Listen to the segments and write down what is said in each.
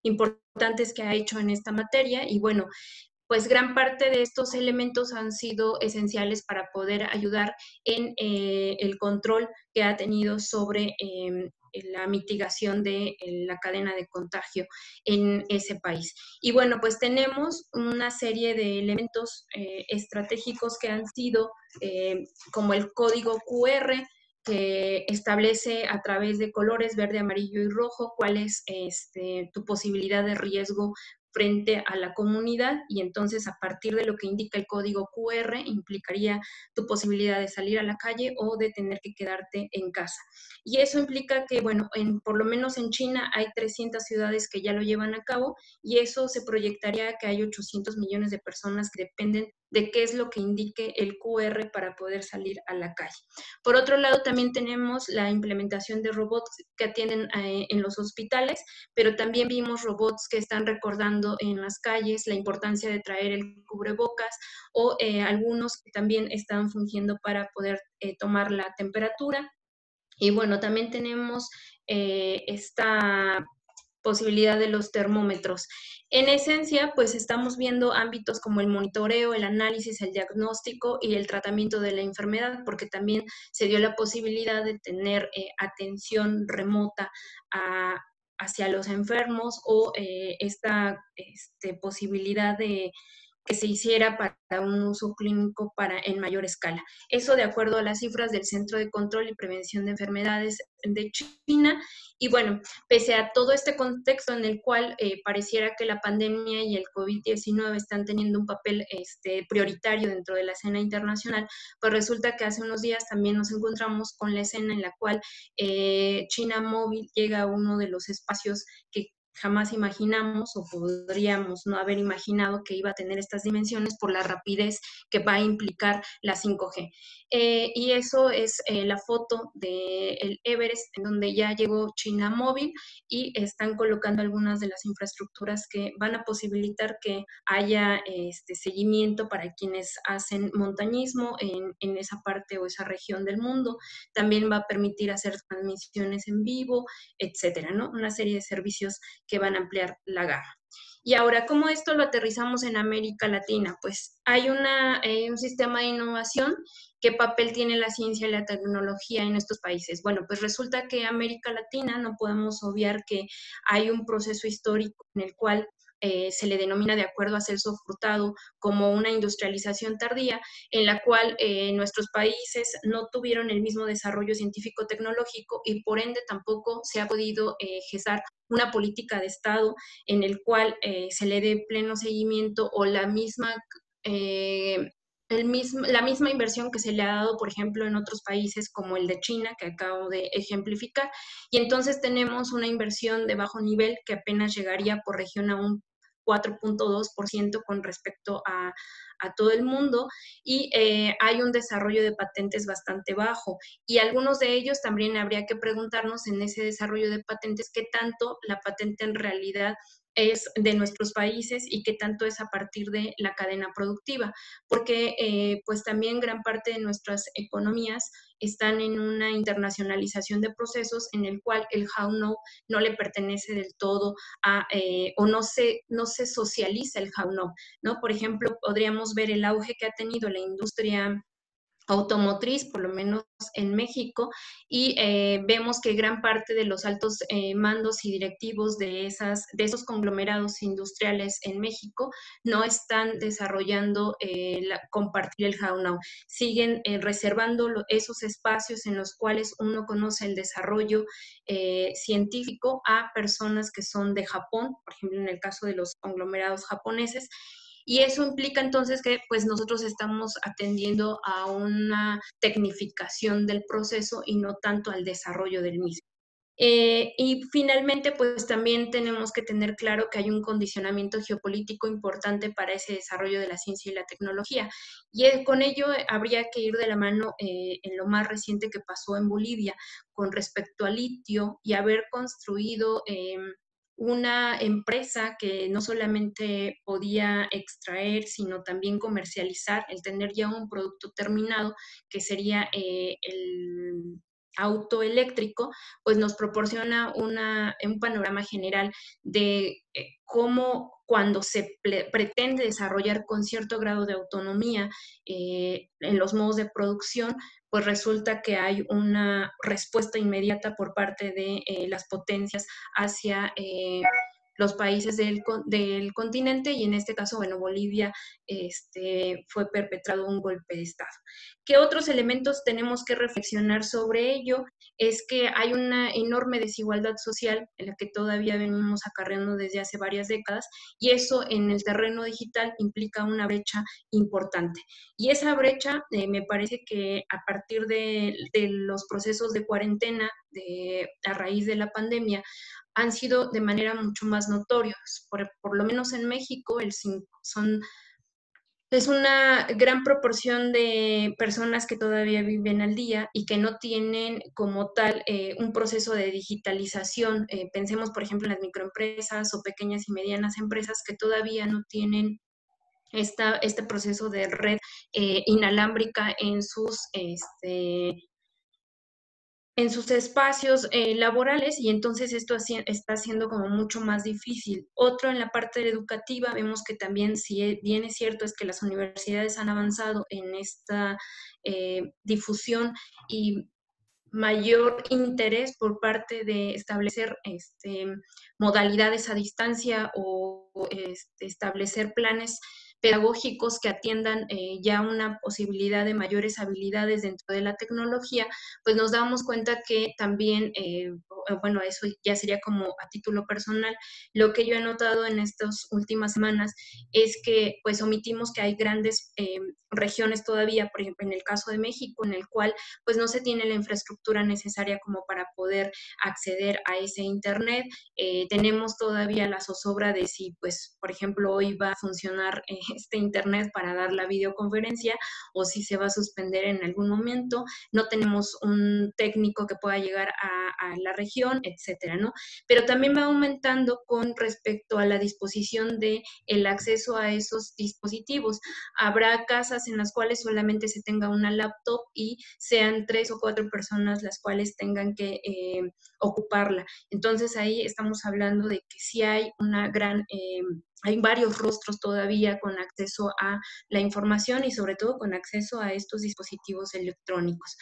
importantes que ha hecho en esta materia y bueno, pues gran parte de estos elementos han sido esenciales para poder ayudar en el control que ha tenido sobre la mitigación de la cadena de contagio en ese país. Y bueno, pues tenemos una serie de elementos estratégicos que han sido como el código QR, que establece a través de colores verde, amarillo y rojo cuál es tu posibilidad de riesgo frente a la comunidad y entonces a partir de lo que indica el código QR implicaría tu posibilidad de salir a la calle o de tener que quedarte en casa. Y eso implica que, bueno, por lo menos en China hay 300 ciudades que ya lo llevan a cabo y eso se proyectaría que hay 800 millones de personas que dependen de qué es lo que indique el QR para poder salir a la calle. Por otro lado, también tenemos la implementación de robots que atienden en los hospitales, pero también vimos robots que están recordando en las calles la importancia de traer el cubrebocas o algunos que también están fungiendo para poder tomar la temperatura. Y bueno, también tenemos esta posibilidad de los termómetros. En esencia, pues estamos viendo ámbitos como el monitoreo, el análisis, el diagnóstico y el tratamiento de la enfermedad, porque también se dio la posibilidad de tener atención remota hacia los enfermos o esta posibilidad de que se hiciera para un uso clínico en mayor escala. Eso de acuerdo a las cifras del Centro de Control y Prevención de Enfermedades de China. Y bueno, pese a todo este contexto en el cual pareciera que la pandemia y el COVID-19 están teniendo un papel prioritario dentro de la escena internacional, pues resulta que hace unos días también nos encontramos con la escena en la cual China Móvil llega a uno de los espacios que jamás imaginamos o podríamos no haber imaginado que iba a tener estas dimensiones por la rapidez que va a implicar la 5G. Y eso es la foto del Everest, en donde ya llegó China Móvil y están colocando algunas de las infraestructuras que van a posibilitar que haya seguimiento para quienes hacen montañismo en esa parte o esa región del mundo. También va a permitir hacer transmisiones en vivo, etcétera, ¿no? Una serie de servicios que van a ampliar la gama. Y ahora, ¿cómo esto lo aterrizamos en América Latina? Pues hay un sistema de innovación. ¿Qué papel tiene la ciencia y la tecnología en estos países? Bueno, pues resulta que América Latina, no podemos obviar que hay un proceso histórico en el cual se le denomina de acuerdo a Celso Furtado como una industrialización tardía, en la cual nuestros países no tuvieron el mismo desarrollo científico-tecnológico y por ende tampoco se ha podido gestar una política de Estado en el cual se le dé pleno seguimiento o la misma la misma inversión que se le ha dado, por ejemplo, en otros países como el de China, que acabo de ejemplificar. Y entonces tenemos una inversión de bajo nivel que apenas llegaría por región a un 4.2% con respecto a todo el mundo y hay un desarrollo de patentes bastante bajo y algunos de ellos también habría que preguntarnos en ese desarrollo de patentes qué tanto la patente en realidad es de nuestros países y qué tanto es a partir de la cadena productiva, porque pues también gran parte de nuestras economías están en una internacionalización de procesos en el cual el how-know no le pertenece del todo o no se socializa el how-know, ¿no? Por ejemplo, podríamos ver el auge que ha tenido la industria automotriz, por lo menos en México, y vemos que gran parte de los altos mandos y directivos de esos conglomerados industriales en México no están desarrollando compartir el how-now. Siguen reservando esos espacios en los cuales uno conoce el desarrollo científico a personas que son de Japón, por ejemplo, en el caso de los conglomerados japoneses, y eso implica entonces que pues nosotros estamos atendiendo a una tecnificación del proceso y no tanto al desarrollo del mismo. Y finalmente, pues también tenemos que tener claro que hay un condicionamiento geopolítico importante para ese desarrollo de la ciencia y la tecnología. Y con ello habría que ir de la mano en lo más reciente que pasó en Bolivia con respecto al litio y haber construido una empresa que no solamente podía extraer, sino también comercializar, el tener ya un producto terminado, que sería auto eléctrico, pues nos proporciona un panorama general de cómo cuando se pretende desarrollar con cierto grado de autonomía en los modos de producción, pues resulta que hay una respuesta inmediata por parte de las potencias hacia los países del continente y en este caso, bueno, Bolivia fue perpetrado un golpe de Estado. ¿Qué otros elementos tenemos que reflexionar sobre ello? Es que hay una enorme desigualdad social en la que todavía venimos acarreando desde hace varias décadas y eso en el terreno digital implica una brecha importante. Y esa brecha me parece que a partir de los procesos de cuarentena a raíz de la pandemia han sido de manera mucho más notorios. Por lo menos en México es una gran proporción de personas que todavía viven al día y que no tienen como tal un proceso de digitalización. Pensemos, por ejemplo, en las microempresas o pequeñas y medianas empresas que todavía no tienen este proceso de red inalámbrica en sus espacios laborales y entonces esto está siendo como mucho más difícil. Otro en la parte educativa, vemos que también, si bien es cierto, es que las universidades han avanzado en esta difusión y mayor interés por parte de establecer modalidades a distancia o establecer planes pedagógicos que atiendan ya una posibilidad de mayores habilidades dentro de la tecnología, pues nos damos cuenta que también, bueno, eso ya sería como a título personal, lo que yo he notado en estas últimas semanas es que pues omitimos que hay grandes regiones todavía, por ejemplo, en el caso de México, en el cual pues no se tiene la infraestructura necesaria como para poder acceder a ese Internet. Tenemos todavía la zozobra de si, pues, por ejemplo, hoy va a funcionar este Internet para dar la videoconferencia o si se va a suspender en algún momento. No tenemos un técnico que pueda llegar a la región, etcétera, ¿no? Pero también va aumentando con respecto a la disposición de el acceso a esos dispositivos. Habrá casas en las cuales solamente se tenga una laptop y sean 3 o 4 personas las cuales tengan que ocuparla. Entonces ahí estamos hablando de que sí hay una hay varios rostros todavía con acceso a la información y sobre todo con acceso a estos dispositivos electrónicos.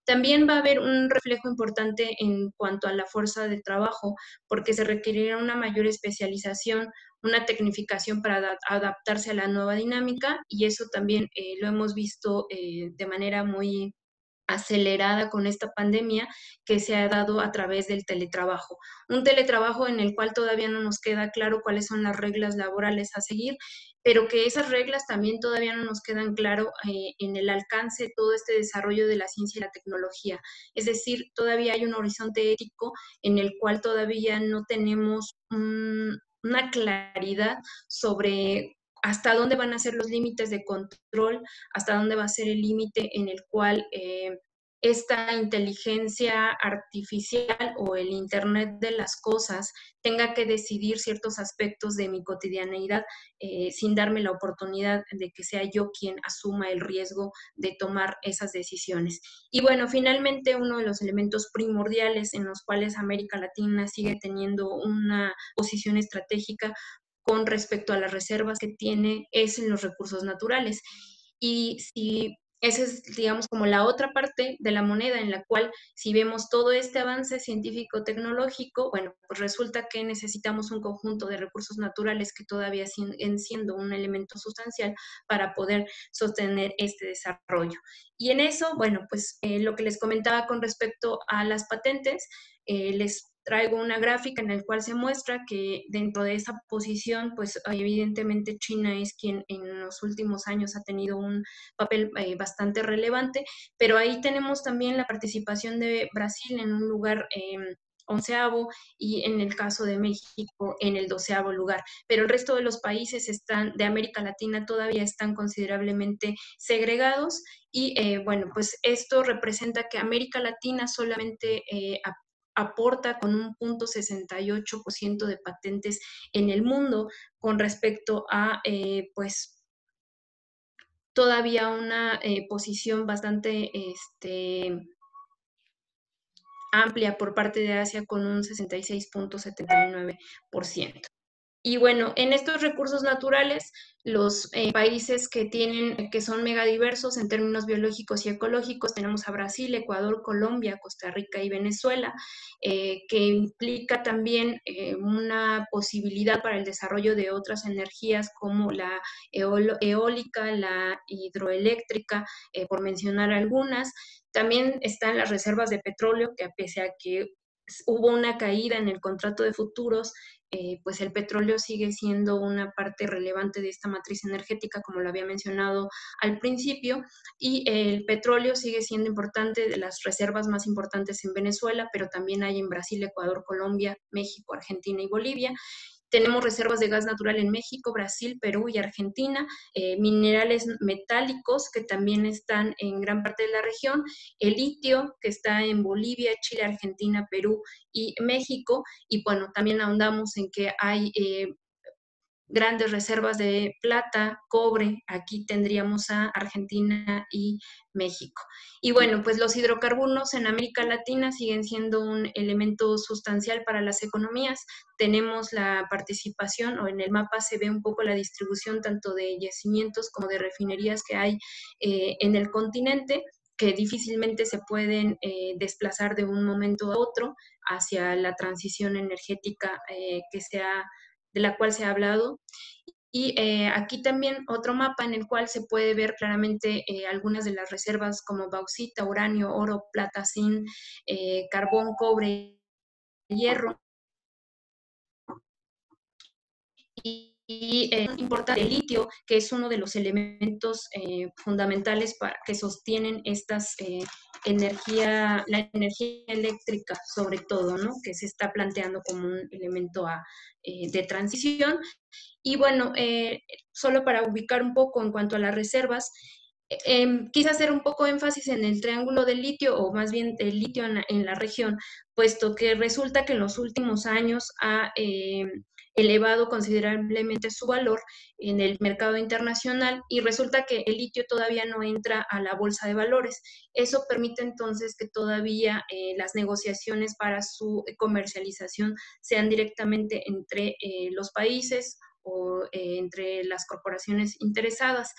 También va a haber un reflejo importante en cuanto a la fuerza de trabajo, porque se requerirá una mayor especialización, una tecnificación para adaptarse a la nueva dinámica y eso también lo hemos visto de manera muy acelerada con esta pandemia que se ha dado a través del teletrabajo. Un teletrabajo en el cual todavía no nos queda claro cuáles son las reglas laborales a seguir, pero que esas reglas también todavía no nos quedan claro en el alcance de todo este desarrollo de la ciencia y la tecnología. Es decir, todavía hay un horizonte ético en el cual todavía no tenemos una claridad sobre hasta dónde van a ser los límites de control, hasta dónde va a ser el límite en el cual esta inteligencia artificial o el Internet de las cosas tenga que decidir ciertos aspectos de mi cotidianeidad sin darme la oportunidad de que sea yo quien asuma el riesgo de tomar esas decisiones. Y bueno, finalmente uno de los elementos primordiales en los cuales América Latina sigue teniendo una posición estratégica con respecto a las reservas que tiene es en los recursos naturales. Y si esa es, digamos, como la otra parte de la moneda en la cual si vemos todo este avance científico-tecnológico, bueno, pues resulta que necesitamos un conjunto de recursos naturales que todavía siguen siendo un elemento sustancial para poder sostener este desarrollo. Y en eso, bueno, pues lo que les comentaba con respecto a las patentes, les traigo una gráfica en la cual se muestra que dentro de esa posición, pues evidentemente China es quien en los últimos años ha tenido un papel bastante relevante, pero ahí tenemos también la participación de Brasil en un lugar onceavo y en el caso de México en el 12º lugar. Pero el resto de los países de América Latina todavía están considerablemente segregados y bueno, pues esto representa que América Latina solamente aporta con un 0.68% de patentes en el mundo con respecto a pues todavía una posición bastante amplia por parte de Asia con un 66.79%. Y bueno, en estos recursos naturales, los países que son megadiversos en términos biológicos y ecológicos, tenemos a Brasil, Ecuador, Colombia, Costa Rica y Venezuela, que implica también una posibilidad para el desarrollo de otras energías como la eólica, la hidroeléctrica, por mencionar algunas. También están las reservas de petróleo, que pese a que hubo una caída en el contrato de futuros, pues el petróleo sigue siendo una parte relevante de esta matriz energética, como lo había mencionado al principio, y el petróleo sigue siendo importante, de las reservas más importantes en Venezuela, pero también hay en Brasil, Ecuador, Colombia, México, Argentina y Bolivia. Tenemos reservas de gas natural en México, Brasil, Perú y Argentina, minerales metálicos que también están en gran parte de la región, el litio que está en Bolivia, Chile, Argentina, Perú y México, y bueno, también ahondamos en que hay grandes reservas de plata, cobre, aquí tendríamos a Argentina y México. Y bueno, pues los hidrocarburos en América Latina siguen siendo un elemento sustancial para las economías. Tenemos la participación, o en el mapa se ve un poco la distribución tanto de yacimientos como de refinerías que hay en el continente, que difícilmente se pueden desplazar de un momento a otro hacia la transición energética de la cual se ha hablado. Y aquí también otro mapa en el cual se puede ver claramente algunas de las reservas como bauxita, uranio, oro, plata, zinc, carbón, cobre, hierro. Y importante el litio, que es uno de los elementos fundamentales que sostienen la energía eléctrica, sobre todo, ¿no? Que se está planteando como un elemento de transición. Y bueno, solo para ubicar un poco en cuanto a las reservas, quise hacer un poco énfasis en el triángulo del litio, o más bien el litio en la región, puesto que resulta que en los últimos años ha elevado considerablemente su valor en el mercado internacional, y resulta que el litio todavía no entra a la bolsa de valores. Eso permite entonces que todavía las negociaciones para su comercialización sean directamente entre los países o entre las corporaciones interesadas.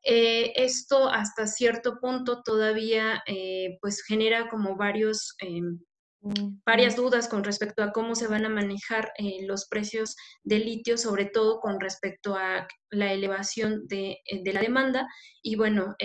Esto hasta cierto punto todavía pues genera como varias dudas con respecto a cómo se van a manejar los precios del litio, sobre todo con respecto a la elevación de la demanda. Y bueno,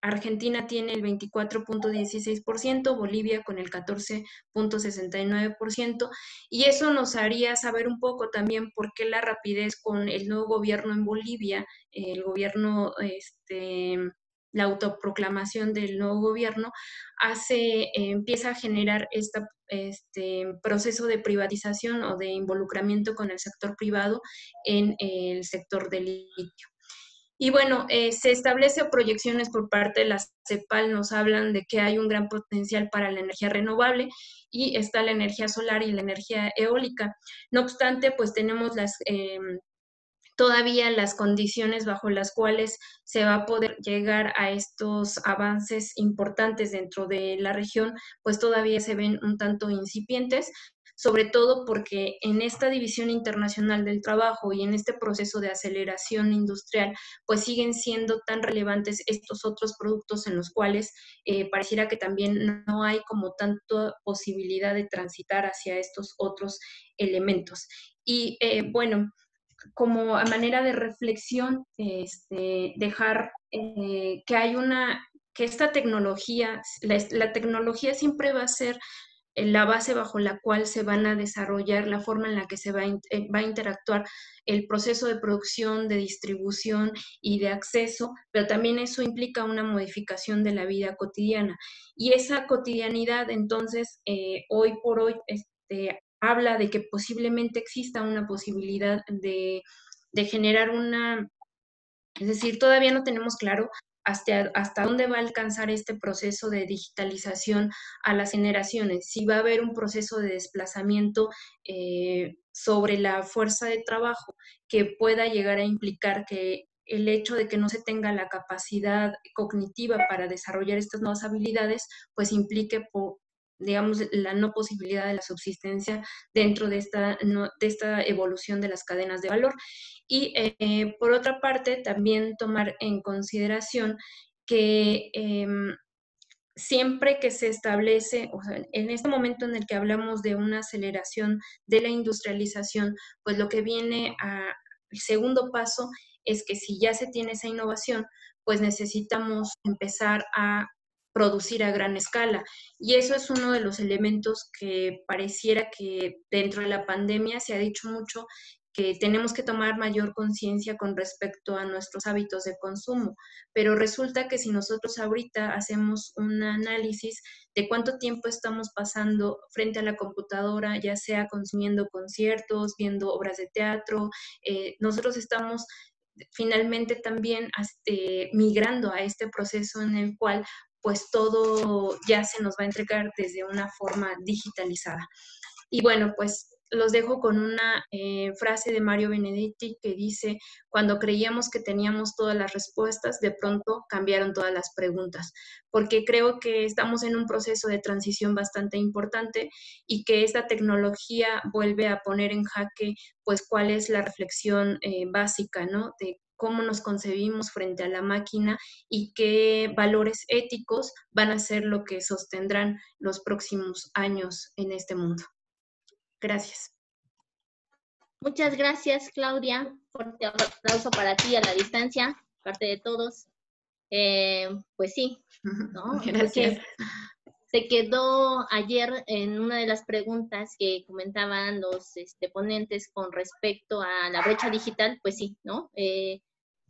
Argentina tiene el 24.16%, Bolivia con el 14.69%, y eso nos haría saber un poco también por qué la rapidez con el nuevo gobierno en Bolivia, el gobierno, la autoproclamación del nuevo gobierno, empieza a generar este proceso de privatización o de involucramiento con el sector privado en el sector del litio. Y bueno, se establece proyecciones por parte de la CEPAL, nos hablan de que hay un gran potencial para la energía renovable, y está la energía solar y la energía eólica. No obstante, pues tenemos todavía las condiciones bajo las cuales se va a poder llegar a estos avances importantes dentro de la región, pues todavía se ven un tanto incipientes, sobre todo porque en esta división internacional del trabajo y en este proceso de aceleración industrial, pues siguen siendo tan relevantes estos otros productos en los cuales pareciera que también no hay como tanta posibilidad de transitar hacia estos otros elementos. Y bueno, como a manera de reflexión, dejar que esta tecnología, la tecnología siempre va a ser la base bajo la cual se van a desarrollar, la forma en la que se va a interactuar el proceso de producción, de distribución y de acceso, pero también eso implica una modificación de la vida cotidiana. Y esa cotidianidad, entonces, hoy por hoy, habla de que posiblemente exista una posibilidad de generar es decir, todavía no tenemos claro hasta dónde va a alcanzar este proceso de digitalización a las generaciones, si va a haber un proceso de desplazamiento sobre la fuerza de trabajo que pueda llegar a implicar que el hecho de que no se tenga la capacidad cognitiva para desarrollar estas nuevas habilidades, pues implique, digamos, la no posibilidad de la subsistencia dentro de esta evolución de las cadenas de valor. Y por otra parte, también tomar en consideración que siempre que se establece, o sea, en este momento en el que hablamos de una aceleración de la industrialización, pues lo que viene el segundo paso es que si ya se tiene esa innovación, pues necesitamos empezar a producir a gran escala. Y eso es uno de los elementos que pareciera que dentro de la pandemia se ha dicho mucho, que tenemos que tomar mayor conciencia con respecto a nuestros hábitos de consumo, pero resulta que si nosotros ahorita hacemos un análisis de cuánto tiempo estamos pasando frente a la computadora, ya sea consumiendo conciertos, viendo obras de teatro, nosotros estamos finalmente también migrando a este proceso en el cual pues todo ya se nos va a entregar desde una forma digitalizada. Y bueno, pues los dejo con una frase de Mario Benedetti que dice, cuando creíamos que teníamos todas las respuestas, de pronto cambiaron todas las preguntas, porque creo que estamos en un proceso de transición bastante importante y que esta tecnología vuelve a poner en jaque, pues, cuál es la reflexión básica, ¿no? De cómo nos concebimos frente a la máquina y qué valores éticos van a ser lo que sostendrán los próximos años en este mundo. Gracias. Muchas gracias, Claudia. Fuerte aplauso para ti a la distancia, parte de todos. Pues sí, ¿no? Gracias. Creo que se quedó ayer en una de las preguntas que comentaban los ponentes con respecto a la brecha digital, pues sí, ¿no?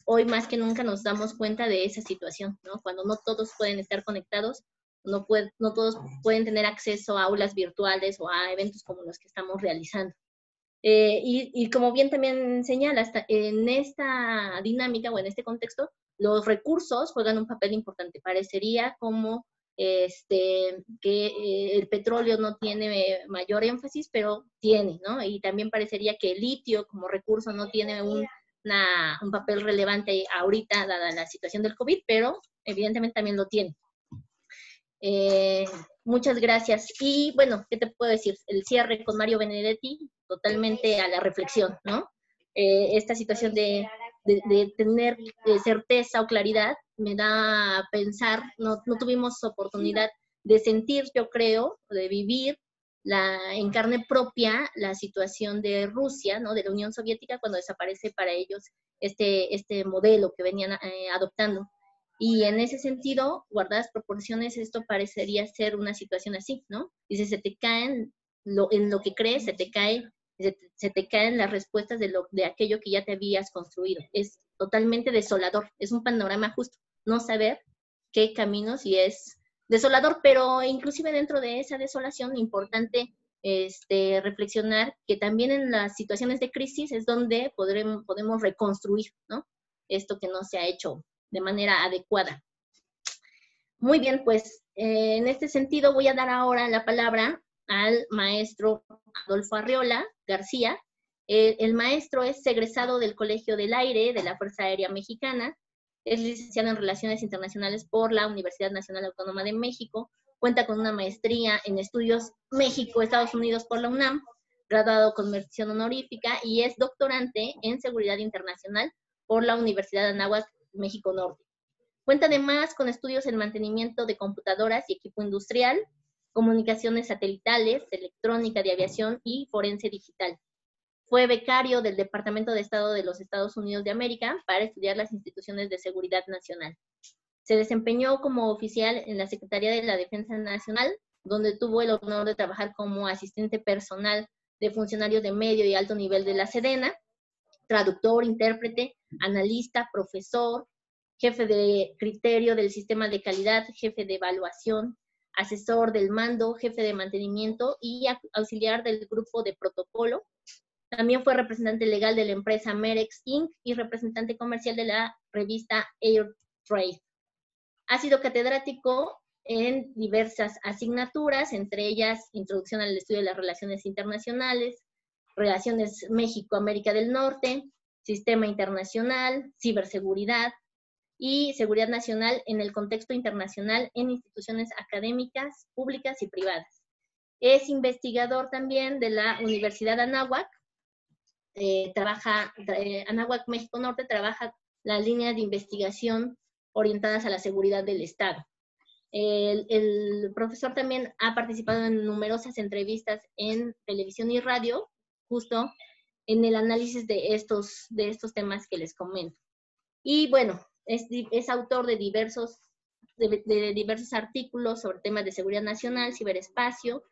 Hoy más que nunca nos damos cuenta de esa situación, ¿no? Cuando no todos pueden estar conectados, no todos pueden tener acceso a aulas virtuales o a eventos como los que estamos realizando. Y como bien también señala, en esta dinámica o en este contexto, los recursos juegan un papel importante. Parecería como que el petróleo no tiene mayor énfasis, pero tiene, ¿no? Y también parecería que el litio como recurso no tiene un papel relevante ahorita, dada la situación del COVID, pero evidentemente también lo tiene. Muchas gracias. Y bueno, ¿qué te puedo decir? El cierre con Mario Benedetti, totalmente a la reflexión, ¿no? Esta situación de tener certeza o claridad me da a pensar, no tuvimos oportunidad de sentir, yo creo, de vivir en carne propia la situación de Rusia, ¿no? De la Unión Soviética, cuando desaparece para ellos este modelo que venían adoptando. Y en ese sentido, guardadas proporciones, esto parecería ser una situación así, ¿no? Dice, se te caen en lo que crees, se te caen las respuestas de aquello que ya te habías construido. Es totalmente desolador, es un panorama justo, no saber qué caminos, y es desolador, pero inclusive dentro de esa desolación, importante reflexionar que también en las situaciones de crisis es donde podemos reconstruir, ¿no? Esto que no se ha hecho de manera adecuada. Muy bien, pues en este sentido voy a dar ahora la palabra al maestro Adolfo Arreola García. El maestro es egresado del Colegio del Aire de la Fuerza Aérea Mexicana, es licenciado en Relaciones Internacionales por la Universidad Nacional Autónoma de México, cuenta con una maestría en Estudios México-Estados Unidos por la UNAM, graduado con mención honorífica, y es doctorante en Seguridad Internacional por la Universidad de Anáhuac, México Norte. Cuenta además con estudios en mantenimiento de computadoras y equipo industrial, comunicaciones satelitales, electrónica de aviación y forense digital. Fue becario del Departamento de Estado de los Estados Unidos de América para estudiar las instituciones de seguridad nacional. Se desempeñó como oficial en la Secretaría de la Defensa Nacional, donde tuvo el honor de trabajar como asistente personal de funcionarios de medio y alto nivel de la Sedena, traductor, intérprete, analista, profesor, jefe de criterio del sistema de calidad, jefe de evaluación, asesor del mando, jefe de mantenimiento y auxiliar del grupo de protocolo. También fue representante legal de la empresa Merex Inc. y representante comercial de la revista Air Trade. Ha sido catedrático en diversas asignaturas, entre ellas Introducción al Estudio de las Relaciones Internacionales, Relaciones México-América del Norte, sistema internacional, ciberseguridad y seguridad nacional en el contexto internacional en instituciones académicas, públicas y privadas. Es investigador también de la Universidad Anáhuac. Anáhuac, México Norte, trabaja las líneas de investigación orientadas a la seguridad del Estado. El profesor también ha participado en numerosas entrevistas en televisión y radio, justo en el análisis de estos temas que les comento. Y bueno, es autor de diversos artículos sobre temas de seguridad nacional, ciberespacio.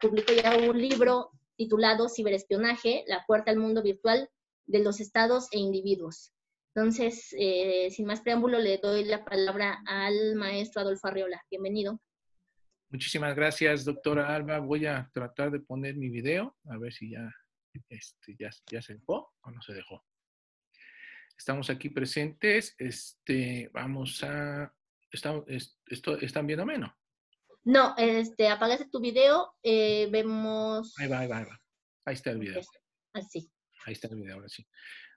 Publicó ya un libro titulado Ciberespionaje, la puerta al mundo virtual de los estados e individuos. Entonces, sin más preámbulo, le doy la palabra al maestro Adolfo Arreola. Bienvenido. Muchísimas gracias, doctora Alba. Voy a tratar de poner mi video, a ver si ya se dejó o no se dejó. Estamos aquí presentes. ¿Están viéndome, no? No, apagaste tu video, vemos... Ahí va. Ahí está el video. Así. Ahí está el video, ahora sí.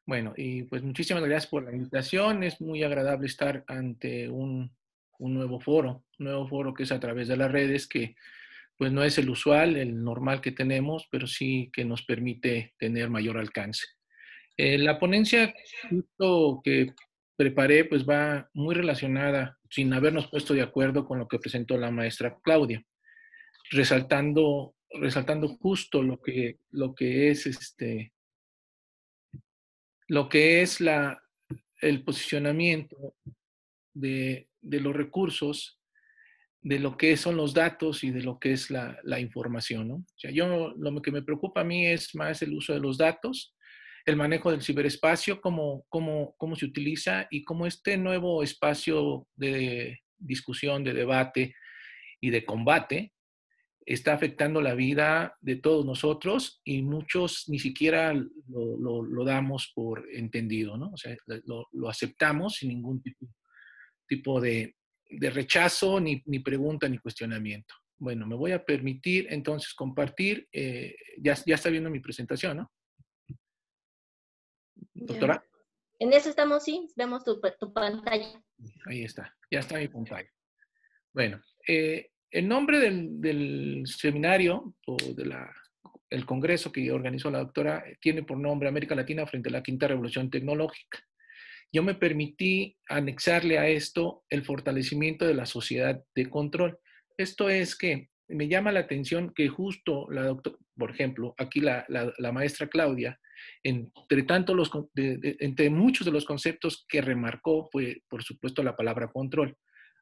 Bueno, y pues muchísimas gracias por la invitación. Es muy agradable estar ante un nuevo foro que es a través de las redes, que pues no es el usual, el normal que tenemos, pero sí que nos permite tener mayor alcance. La ponencia justo que preparé pues va muy relacionada, sin habernos puesto de acuerdo, con lo que presentó la maestra Claudia, resaltando justo lo que es el posicionamiento de los recursos, de lo que son los datos y de lo que es la información, ¿no? O sea, lo que me preocupa a mí es más el uso de los datos, el manejo del ciberespacio, cómo se utiliza y cómo este nuevo espacio de discusión, de debate y de combate está afectando la vida de todos nosotros, y muchos ni siquiera lo damos por entendido, ¿no? O sea, lo aceptamos sin ningún tipo de rechazo, ni pregunta, ni cuestionamiento. Bueno, me voy a permitir entonces compartir. Ya está viendo mi presentación, ¿no? Doctora. En eso estamos, sí, vemos tu pantalla. Ahí está, ya está mi pantalla. Bueno, el nombre del seminario o el congreso que organizó la doctora tiene por nombre América Latina frente a la quinta revolución tecnológica. Yo me permití anexarle a esto el fortalecimiento de la sociedad de control. Esto es que me llama la atención que justo la doctora, por ejemplo, aquí la maestra Claudia, entre muchos de los conceptos que remarcó fue, por supuesto, la palabra control.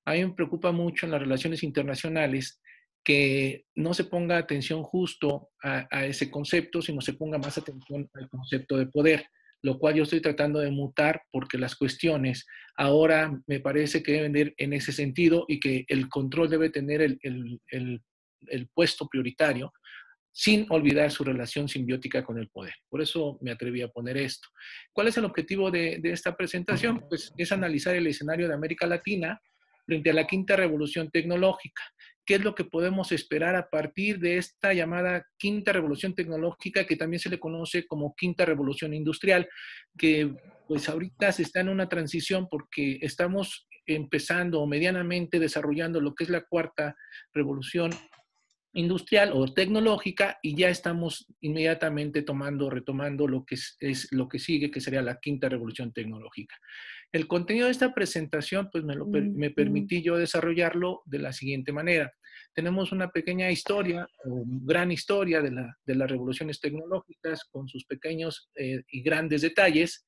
A mí me preocupa mucho en las relaciones internacionales que no se ponga atención justo a ese concepto, sino se ponga más atención al concepto de poder, lo cual yo estoy tratando de mutar, porque las cuestiones ahora me parece que deben ir en ese sentido, y que el control debe tener el puesto prioritario, sin olvidar su relación simbiótica con el poder. Por eso me atreví a poner esto. ¿Cuál es el objetivo de esta presentación? Pues es analizar el escenario de América Latina frente a la quinta revolución tecnológica. ¿Qué es lo que podemos esperar a partir de esta llamada quinta revolución tecnológica, que también se le conoce como quinta revolución industrial, que pues ahorita se está en una transición porque estamos empezando o medianamente desarrollando lo que es la cuarta revolución industrial o tecnológica, y ya estamos inmediatamente retomando lo que es lo que sigue, que sería la quinta revolución tecnológica. El contenido de esta presentación, pues me permití yo desarrollarlo de la siguiente manera. Tenemos una pequeña historia, o gran historia de las revoluciones tecnológicas, con sus pequeños y grandes detalles.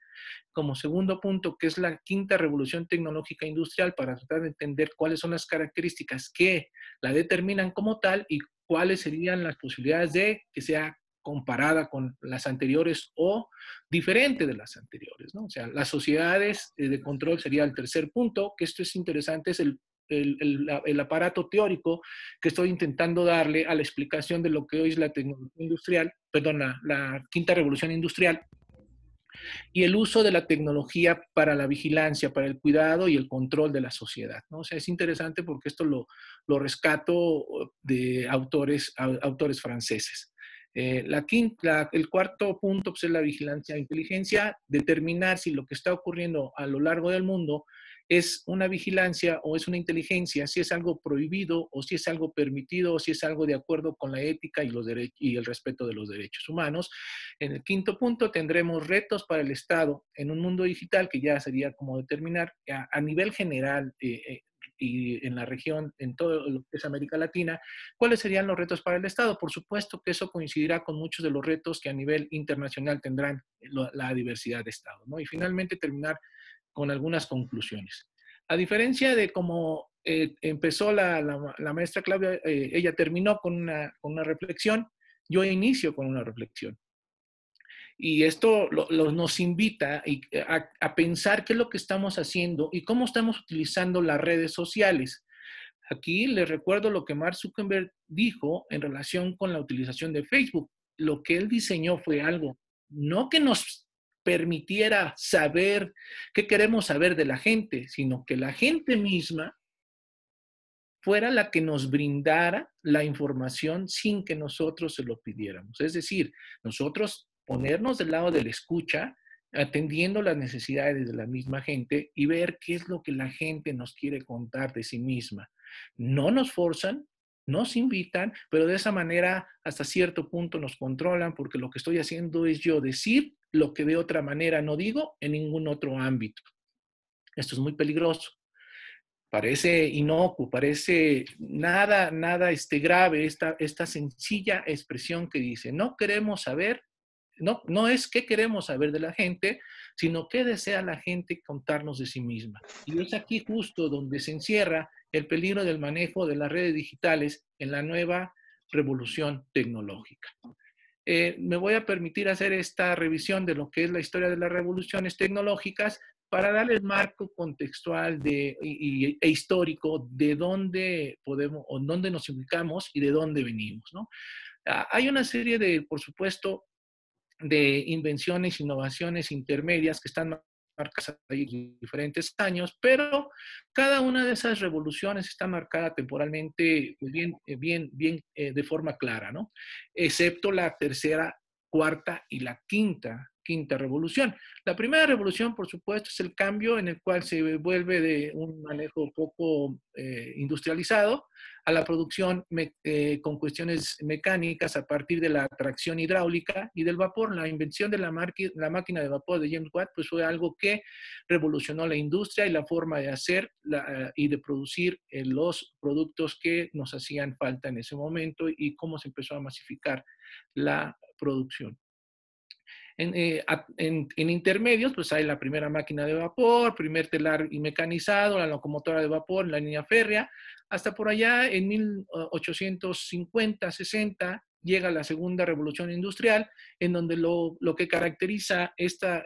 Como segundo punto, que es la quinta revolución tecnológica industrial, para tratar de entender cuáles son las características que la determinan como tal y cuáles serían las posibilidades de que sea comparada con las anteriores o diferente de las anteriores, ¿no? O sea, las sociedades de control sería el tercer punto, que esto es interesante, es el aparato teórico que estoy intentando darle a la explicación de lo que hoy es la tecnología industrial, perdón, la quinta revolución industrial, y el uso de la tecnología para la vigilancia, para el cuidado y el control de la sociedad, ¿no? O sea, es interesante porque esto lo rescato de autores franceses. El cuarto punto pues, es la vigilancia e inteligencia, determinar si lo que está ocurriendo a lo largo del mundo es una vigilancia o es una inteligencia, si es algo prohibido o si es algo permitido o si es algo de acuerdo con la ética y el respeto de los derechos humanos. En el quinto punto tendremos retos para el Estado en un mundo digital, que ya sería como determinar a nivel general y en la región, en todo lo que es América Latina, ¿cuáles serían los retos para el Estado? Por supuesto que eso coincidirá con muchos de los retos que a nivel internacional tendrán la diversidad de Estados, ¿no? Y finalmente terminar con algunas conclusiones. A diferencia de cómo empezó la maestra Claudia, ella terminó con una reflexión, yo inicio con una reflexión. Y esto nos invita a pensar qué es lo que estamos haciendo y cómo estamos utilizando las redes sociales. Aquí les recuerdo lo que Mark Zuckerberg dijo en relación con la utilización de Facebook. Lo que él diseñó fue algo, no que nos permitiera saber qué queremos saber de la gente, sino que la gente misma fuera la que nos brindara la información sin que nosotros se lo pidiéramos. Es decir, nosotros ponernos del lado de la escucha, atendiendo las necesidades de la misma gente y ver qué es lo que la gente nos quiere contar de sí misma. No nos forzan, nos invitan, pero de esa manera hasta cierto punto nos controlan porque lo que estoy haciendo es yo decir lo que de otra manera no digo en ningún otro ámbito. Esto es muy peligroso. Parece inocuo, parece nada grave esta sencilla expresión que dice, no queremos saber, no es qué queremos saber de la gente, sino qué desea la gente contarnos de sí misma. Y es aquí justo donde se encierra el peligro del manejo de las redes digitales en la nueva revolución tecnológica. Me voy a permitir hacer esta revisión de lo que es la historia de las revoluciones tecnológicas para darle el marco contextual e histórico de dónde podemos o dónde nos ubicamos y de dónde venimos, ¿no? Hay una serie de, por supuesto, de invenciones, innovaciones intermedias que están marcadas ahí en diferentes años, pero cada una de esas revoluciones está marcada temporalmente de forma clara, ¿no? Excepto la tercera, cuarta y la quinta revolución. La primera revolución, por supuesto, es el cambio en el cual se vuelve de un manejo poco industrializado a la producción con cuestiones mecánicas a partir de la tracción hidráulica y del vapor. La invención de la máquina de vapor de James Watt pues fue algo que revolucionó la industria y la forma de hacer y de producir los productos que nos hacían falta en ese momento y cómo se empezó a masificar la producción. En intermedios, pues hay la primera máquina de vapor, primer telar y mecanizado, la locomotora de vapor, la línea férrea, hasta por allá en 1850, 60, llega la segunda revolución industrial, en donde lo que caracteriza esta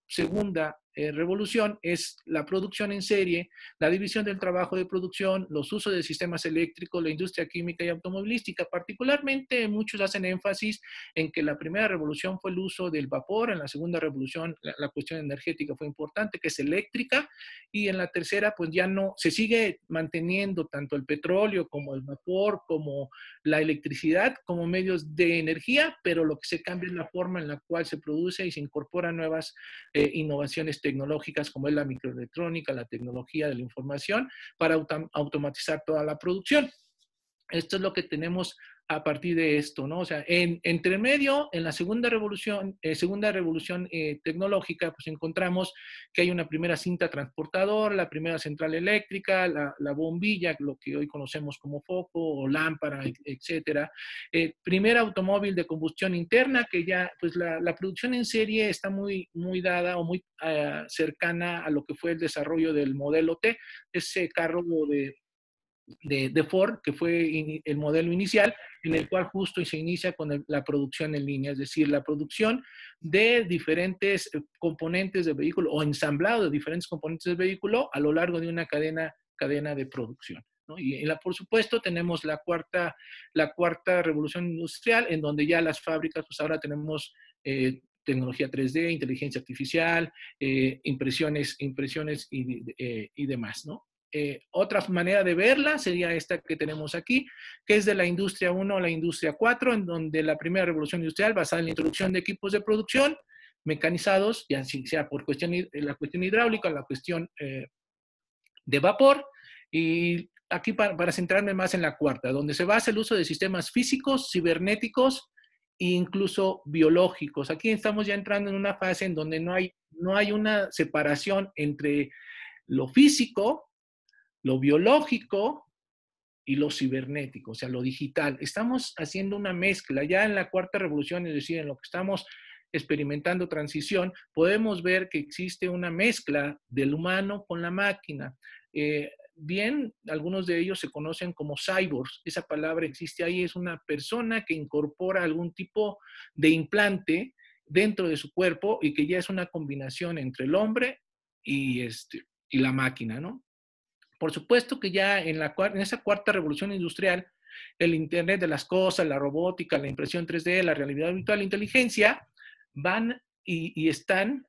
segunda revolución es la producción en serie, la división del trabajo de producción, los usos de sistemas eléctricos, la industria química y automovilística. Particularmente muchos hacen énfasis en que la primera revolución fue el uso del vapor, en la segunda revolución la cuestión energética fue importante, que es eléctrica, y en la tercera pues ya no, se sigue manteniendo tanto el petróleo como el vapor, como la electricidad, como medios de energía, pero lo que se cambia es la forma en la cual se produce y se incorporan nuevas innovaciones tecnológicas como es la microelectrónica, la tecnología de la información, para automatizar toda la producción. Esto es lo que tenemos a partir de esto, ¿no? O sea, entre medio, en la segunda revolución tecnológica, pues encontramos que hay una primera cinta transportadora, la primera central eléctrica, la bombilla, lo que hoy conocemos como foco o lámpara, etcétera. Primer automóvil de combustión interna, que ya, pues la producción en serie está muy dada o muy cercana a lo que fue el desarrollo del modelo T, ese carro de Ford, que fue el modelo inicial, en el cual justo se inicia con la producción en línea, es decir, la producción de diferentes componentes del vehículo o ensamblado de diferentes componentes del vehículo a lo largo de una cadena de producción, ¿no? Y por supuesto tenemos la cuarta revolución industrial, en donde ya las fábricas, pues ahora tenemos tecnología 3D, inteligencia artificial, impresiones y demás, ¿no? Otra manera de verla sería esta que tenemos aquí, que es de la industria 1 a la industria 4, en donde la primera revolución industrial basada en la introducción de equipos de producción mecanizados, ya sea por la cuestión hidráulica, la cuestión de vapor, y aquí para centrarme más en la cuarta, donde se basa el uso de sistemas físicos, cibernéticos e incluso biológicos. Aquí estamos ya entrando en una fase en donde no hay una separación entre lo físico, lo biológico y lo cibernético, o sea, lo digital. Estamos haciendo una mezcla. Ya en la cuarta revolución, es decir, en lo que estamos experimentando transición, podemos ver que existe una mezcla del humano con la máquina. Bien, algunos de ellos se conocen como cyborgs. Esa palabra existe ahí, es una persona que incorpora algún tipo de implante dentro de su cuerpo y que ya es una combinación entre el hombre y la máquina, ¿no? Por supuesto que ya en esa cuarta revolución industrial, el Internet de las cosas, la robótica, la impresión 3D, la realidad virtual, la inteligencia, van y están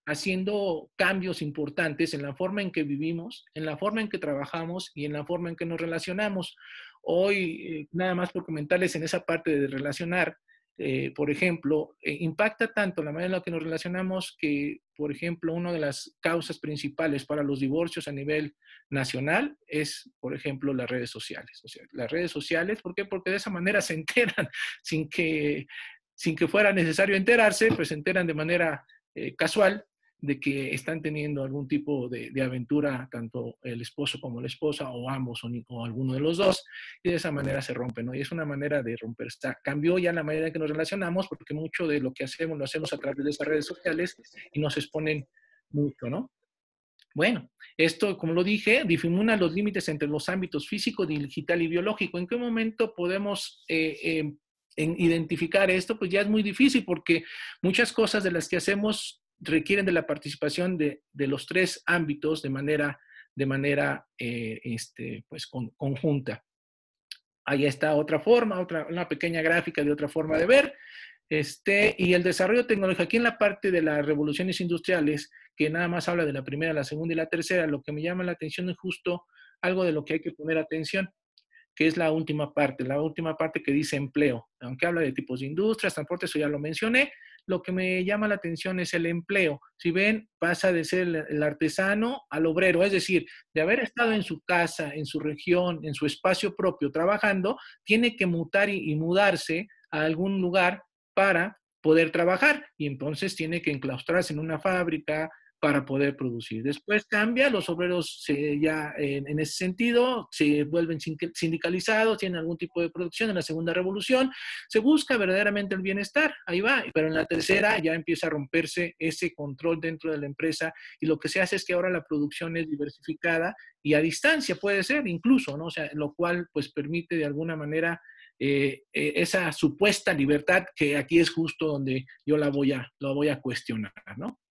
haciendo cambios importantes en la forma en que vivimos, en la forma en que trabajamos y en la forma en que nos relacionamos. Hoy, nada más por comentarles en esa parte de relacionar, por ejemplo, impacta tanto la manera en la que nos relacionamos que, por ejemplo, una de las causas principales para los divorcios a nivel nacional es, por ejemplo, las redes sociales. O sea, las redes sociales, ¿por qué? Porque de esa manera se enteran sin que, sin que fuera necesario enterarse, pues se enteran de manera casual de que están teniendo algún tipo de aventura, tanto el esposo como la esposa, o ambos, o alguno de los dos, y de esa manera se rompe, ¿no? Y es una manera de romper. Cambió ya la manera en que nos relacionamos, porque mucho de lo que hacemos lo hacemos a través de esas redes sociales y nos exponen mucho, ¿no? Bueno, esto, como lo dije, difumina los límites entre los ámbitos físico, digital y biológico. ¿En qué momento podemos identificar esto? Pues ya es muy difícil, porque muchas cosas de las que hacemos requieren de la participación de los tres ámbitos de manera pues, conjunta. Ahí está otra forma, una pequeña gráfica de otra forma de ver. Y el desarrollo tecnológico, aquí en la parte de las revoluciones industriales, que nada más habla de la primera, la segunda y la tercera, lo que me llama la atención es justo algo de lo que hay que poner atención, que es la última parte que dice empleo. Aunque habla de tipos de industrias, transporte, eso ya lo mencioné, lo que me llama la atención es el empleo. Si ven, pasa de ser el artesano al obrero, es decir, de haber estado en su casa, en su región, en su espacio propio trabajando, tiene que mutar y mudarse a algún lugar para poder trabajar, y entonces tiene que enclaustrarse en una fábrica para poder producir. Después cambia, los obreros ya en ese sentido se vuelven sindicalizados, tienen algún tipo de producción. En la segunda revolución se busca verdaderamente el bienestar, ahí va, pero en la tercera ya empieza a romperse ese control dentro de la empresa, y lo que se hace es que ahora la producción es diversificada y a distancia puede ser incluso, ¿no? O sea, lo cual pues permite de alguna manera esa supuesta libertad, que aquí es justo donde yo la voy a cuestionar, ¿no?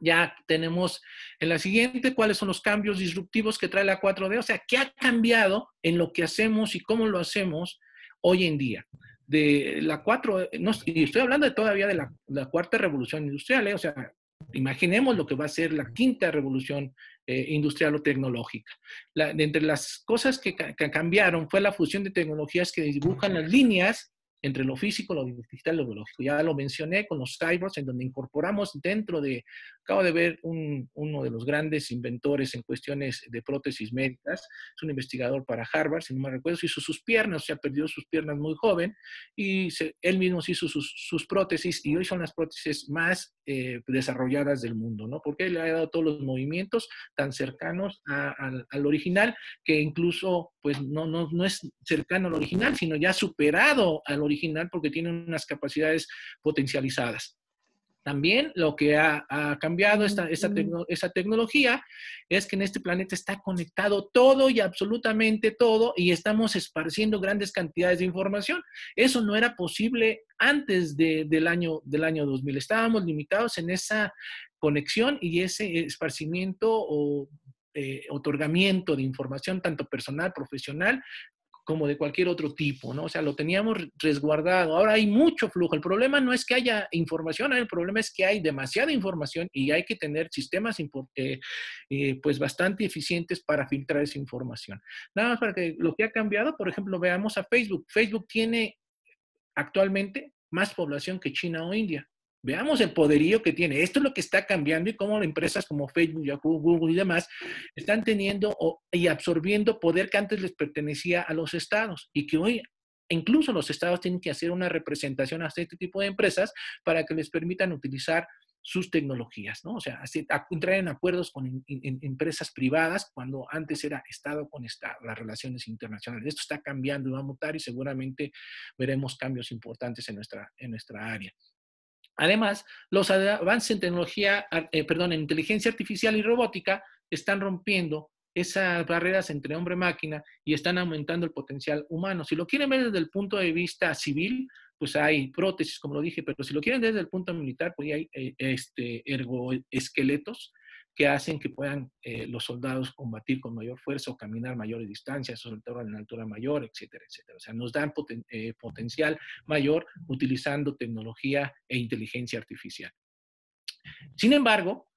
Ya tenemos en la siguiente cuáles son los cambios disruptivos que trae la 4D, o sea, qué ha cambiado en lo que hacemos y cómo lo hacemos hoy en día. De la 4, no, y estoy hablando todavía de la cuarta revolución industrial, o sea, imaginemos lo que va a ser la quinta revolución industrial o tecnológica. De entre las cosas que cambiaron fue la fusión de tecnologías que dibujan las líneas entre lo físico, lo digital y lo biológico. Ya lo mencioné con los cyborgs, en donde incorporamos dentro de, acabo de ver uno de los grandes inventores en cuestiones de prótesis médicas, es un investigador para Harvard, si no me recuerdo, se hizo sus piernas, o sea, perdió sus piernas muy joven, y él mismo se hizo sus prótesis, y hoy son las prótesis más desarrolladas del mundo, ¿no? Porque él le ha dado todos los movimientos tan cercanos al original, que incluso pues no es cercano al original, sino ya superado al original, porque tiene unas capacidades potencializadas. También lo que ha cambiado esa tecnología es que en este planeta está conectado todo y absolutamente todo, y estamos esparciendo grandes cantidades de información. Eso no era posible antes del año 2000. Estábamos limitados en esa conexión y ese esparcimiento o otorgamiento de información, tanto personal, profesional, como de cualquier otro tipo, ¿no? O sea, lo teníamos resguardado. Ahora hay mucho flujo. El problema no es que haya información, el problema es que hay demasiada información y hay que tener sistemas pues bastante eficientes para filtrar esa información. Nada más para que lo que ha cambiado, por ejemplo, veamos a Facebook. Facebook tiene actualmente más población que China o India. Veamos el poderío que tiene. Esto es lo que está cambiando y cómo empresas como Facebook, Yahoo, Google y demás están teniendo y absorbiendo poder que antes les pertenecía a los estados y que hoy incluso los estados tienen que hacer una representación a este tipo de empresas para que les permitan utilizar sus tecnologías, ¿no? O sea, entrar en acuerdos con empresas privadas cuando antes era Estado con Estado, las relaciones internacionales. Esto está cambiando y va a mutar y seguramente veremos cambios importantes en nuestra área. Además, los avances en tecnología, en inteligencia artificial y robótica están rompiendo esas barreras entre hombre y máquina y están aumentando el potencial humano. Si lo quieren ver desde el punto de vista civil, pues hay prótesis, como lo dije, pero si lo quieren desde el punto militar, pues hay ergoesqueletos que hacen que puedan los soldados combatir con mayor fuerza o caminar mayores distancias, sobre todo en altura mayor, etcétera, etcétera. O sea, nos dan potencial mayor utilizando tecnología e inteligencia artificial. Sin embargo,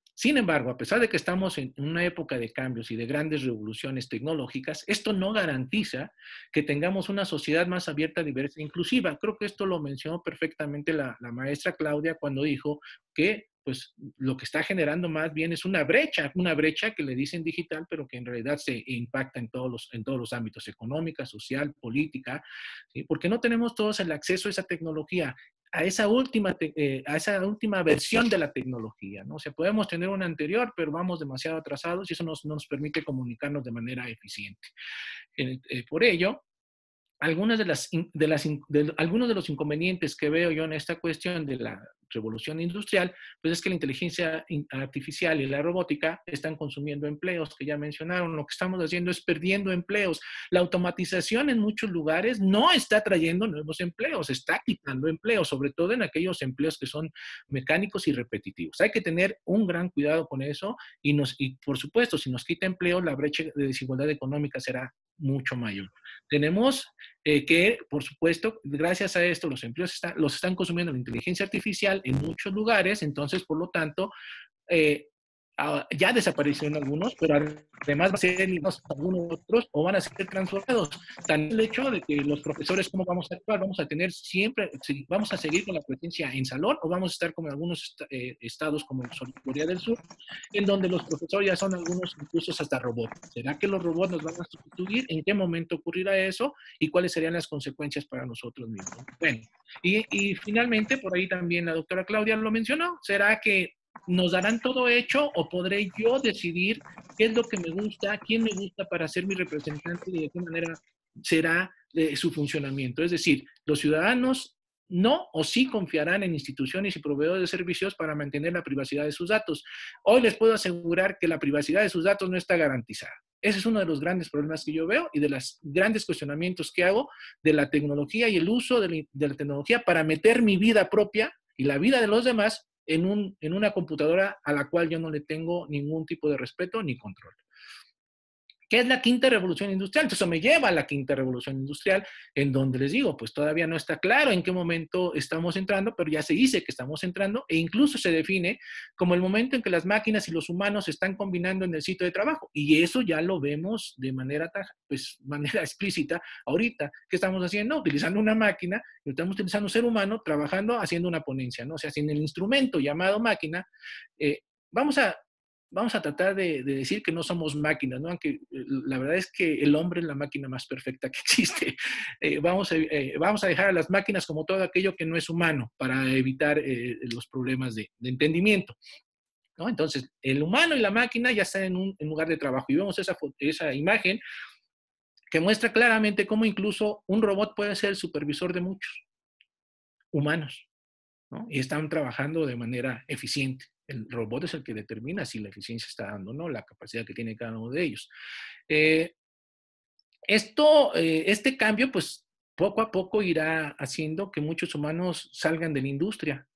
a pesar de que estamos en una época de cambios y de grandes revoluciones tecnológicas, esto no garantiza que tengamos una sociedad más abierta, diversa e inclusiva. Creo que esto lo mencionó perfectamente la maestra Claudia cuando dijo que pues lo que está generando más bien es una brecha que le dicen digital, pero que en realidad se impacta en todos los ámbitos, económica, social, política, ¿sí? Porque no tenemos todos el acceso a esa tecnología, a esa última versión de la tecnología, ¿no? O sea, podemos tener una anterior, pero vamos demasiado atrasados y eso no nos permite comunicarnos de manera eficiente. Por ello, algunos de los inconvenientes que veo yo en esta cuestión de la revolución industrial, pues es que la inteligencia artificial y la robótica están consumiendo empleos que ya mencionaron. Lo que estamos haciendo es perdiendo empleos. La automatización en muchos lugares no está trayendo nuevos empleos, está quitando empleos, sobre todo en aquellos empleos que son mecánicos y repetitivos. Hay que tener un gran cuidado con eso y por supuesto, si nos quita empleo, la brecha de desigualdad económica será mucho mayor. Tenemos que, por supuesto, gracias a esto, los empleos los están consumiendo la inteligencia artificial en muchos lugares, entonces, por lo tanto, ya desaparecieron algunos, pero además va a ser algunos otros o van a ser transformados. También el hecho de que los profesores, ¿cómo vamos a actuar? Vamos a tener siempre, vamos a seguir con la presencia en salón o vamos a estar como en algunos estados como Corea del Sur, en donde los profesores ya son algunos incluso hasta robots. ¿Será que los robots nos van a sustituir? ¿En qué momento ocurrirá eso? ¿Y cuáles serían las consecuencias para nosotros mismos? Bueno, y finalmente, por ahí también la doctora Claudia lo mencionó, ¿será que nos darán todo hecho o podré yo decidir qué es lo que me gusta, quién me gusta para ser mi representante y de qué manera será su funcionamiento? Es decir, los ciudadanos no o sí confiarán en instituciones y proveedores de servicios para mantener la privacidad de sus datos. Hoy les puedo asegurar que la privacidad de sus datos no está garantizada. Ese es uno de los grandes problemas que yo veo y de los grandes cuestionamientos que hago de la tecnología y el uso de la tecnología para meter mi vida propia y la vida de los demás en una computadora a la cual yo no le tengo ningún tipo de respeto ni control. ¿Qué es la quinta revolución industrial? Entonces, eso me lleva a la quinta revolución industrial, en donde les digo, pues todavía no está claro en qué momento estamos entrando, pero ya se dice que estamos entrando e incluso se define como el momento en que las máquinas y los humanos se están combinando en el sitio de trabajo. Y eso ya lo vemos de manera explícita ahorita. ¿Qué estamos haciendo? Utilizando una máquina, estamos utilizando un ser humano trabajando, haciendo una ponencia, ¿no? O sea, sin el instrumento llamado máquina, vamos a tratar de decir que no somos máquinas, ¿no? Aunque la verdad es que el hombre es la máquina más perfecta que existe. Vamos a dejar a las máquinas como todo aquello que no es humano para evitar los problemas de entendimiento, ¿no? Entonces, el humano y la máquina ya están en un lugar de trabajo y vemos esa imagen que muestra claramente cómo incluso un robot puede ser el supervisor de muchos humanos, ¿no? Y están trabajando de manera eficiente. El robot es el que determina si la eficiencia está dando o no, la capacidad que tiene cada uno de ellos. Este cambio, pues, poco a poco irá haciendo que muchos humanos salgan de la industria.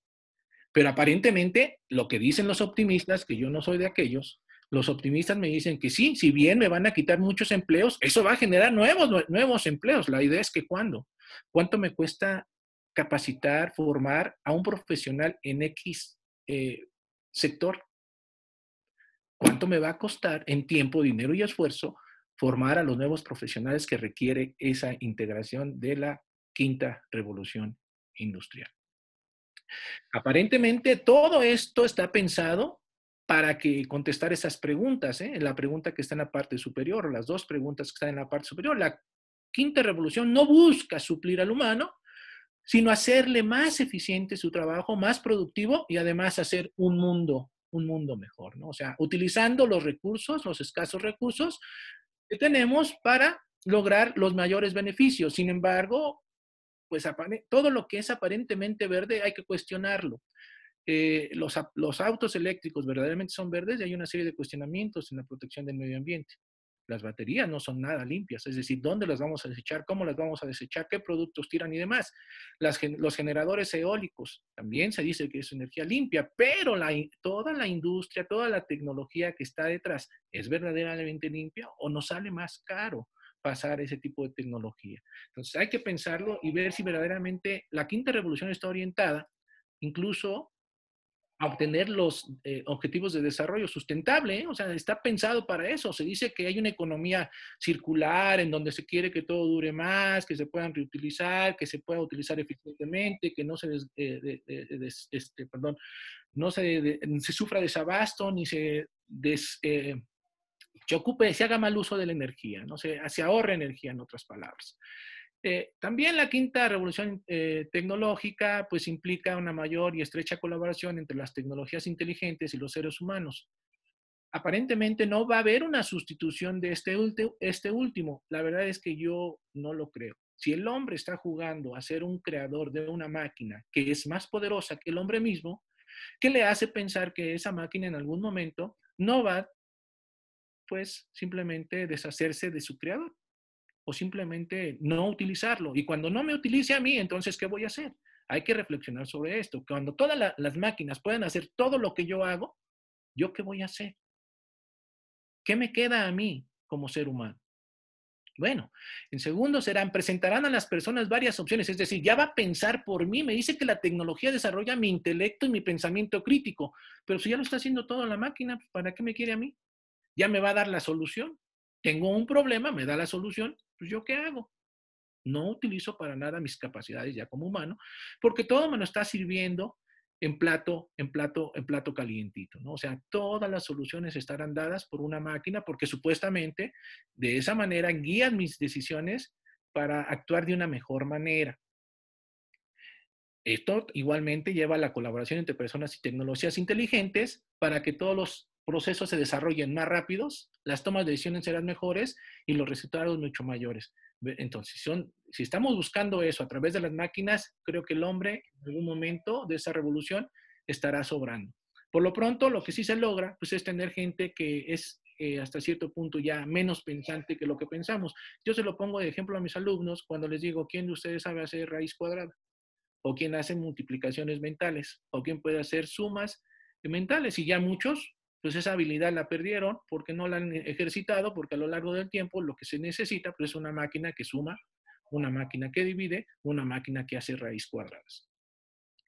Pero aparentemente, lo que dicen los optimistas, que yo no soy de aquellos, Los optimistas me dicen que sí, si bien me van a quitar muchos empleos, eso va a generar nuevos empleos. La idea es que ¿cuándo? ¿Cuánto me cuesta capacitar, formar a un profesional en X sector? ¿Cuánto me va a costar en tiempo, dinero y esfuerzo formar a los nuevos profesionales que requiere esa integración de la quinta revolución industrial? Aparentemente todo esto está pensado para que contestar esas preguntas, la pregunta que está en la parte superior, o las dos preguntas que están en la parte superior. La quinta revolución no busca suplir al humano, sino hacerle más eficiente su trabajo, más productivo y además hacer un mundo mejor, ¿no? O sea, utilizando los recursos, los escasos recursos que tenemos para lograr los mayores beneficios. Sin embargo, pues todo lo que es aparentemente verde hay que cuestionarlo. Los autos eléctricos verdaderamente son verdes y hay una serie de cuestionamientos en la protección del medio ambiente. Las baterías no son nada limpias, es decir, ¿dónde las vamos a desechar? ¿Cómo las vamos a desechar? ¿Qué productos tiran y demás? Los generadores eólicos, también se dice que es energía limpia, pero toda la industria, toda la tecnología que está detrás, ¿es verdaderamente limpia o nos sale más caro pasar ese tipo de tecnología? Entonces hay que pensarlo y ver si verdaderamente la quinta revolución está orientada incluso a obtener los objetivos de desarrollo sustentable, o sea, está pensado para eso. Se dice que hay una economía circular en donde se quiere que todo dure más, que se puedan reutilizar, que se pueda utilizar eficientemente, que no se, no se sufra desabasto, ni se haga mal uso de la energía, ¿no? Se ahorre energía, en otras palabras. También la quinta revolución tecnológica pues implica una mayor y estrecha colaboración entre las tecnologías inteligentes y los seres humanos. Aparentemente no va a haber una sustitución de este último. La verdad es que yo no lo creo. Si el hombre está jugando a ser un creador de una máquina que es más poderosa que el hombre mismo, ¿qué le hace pensar que esa máquina en algún momento no va pues simplemente deshacerse de su creador? O simplemente no utilizarlo. Y cuando no me utilice a mí, entonces, ¿qué voy a hacer? Hay que reflexionar sobre esto. Cuando todas las máquinas pueden hacer todo lo que yo hago, ¿yo qué voy a hacer? ¿Qué me queda a mí como ser humano? Bueno, en segundo presentarán a las personas varias opciones, es decir, ya va a pensar por mí, me dice que la tecnología desarrolla mi intelecto y mi pensamiento crítico, pero si ya lo está haciendo toda la máquina, ¿para qué me quiere a mí? Ya me va a dar la solución. Tengo un problema, me da la solución, pues ¿yo qué hago? No utilizo para nada mis capacidades ya como humano, porque todo me lo está sirviendo en plato calientito, ¿no? O sea, todas las soluciones estarán dadas por una máquina porque supuestamente de esa manera guían mis decisiones para actuar de una mejor manera. Esto igualmente lleva a la colaboración entre personas y tecnologías inteligentes para que todos los procesos se desarrollen más rápidos, las tomas de decisiones serán mejores y los resultados mucho mayores. Entonces, si estamos buscando eso a través de las máquinas, creo que el hombre en algún momento de esa revolución estará sobrando. Por lo pronto, lo que sí se logra pues, es tener gente que es hasta cierto punto ya menos pensante que lo que pensamos. Yo se lo pongo de ejemplo a mis alumnos cuando les digo, ¿quién de ustedes sabe hacer raíz cuadrada? O quién hace multiplicaciones mentales, o quién puede hacer sumas mentales. Y ya muchos, pues esa habilidad la perdieron porque no la han ejercitado, porque a lo largo del tiempo lo que se necesita pues, es una máquina que suma, una máquina que divide, una máquina que hace raíz cuadradas.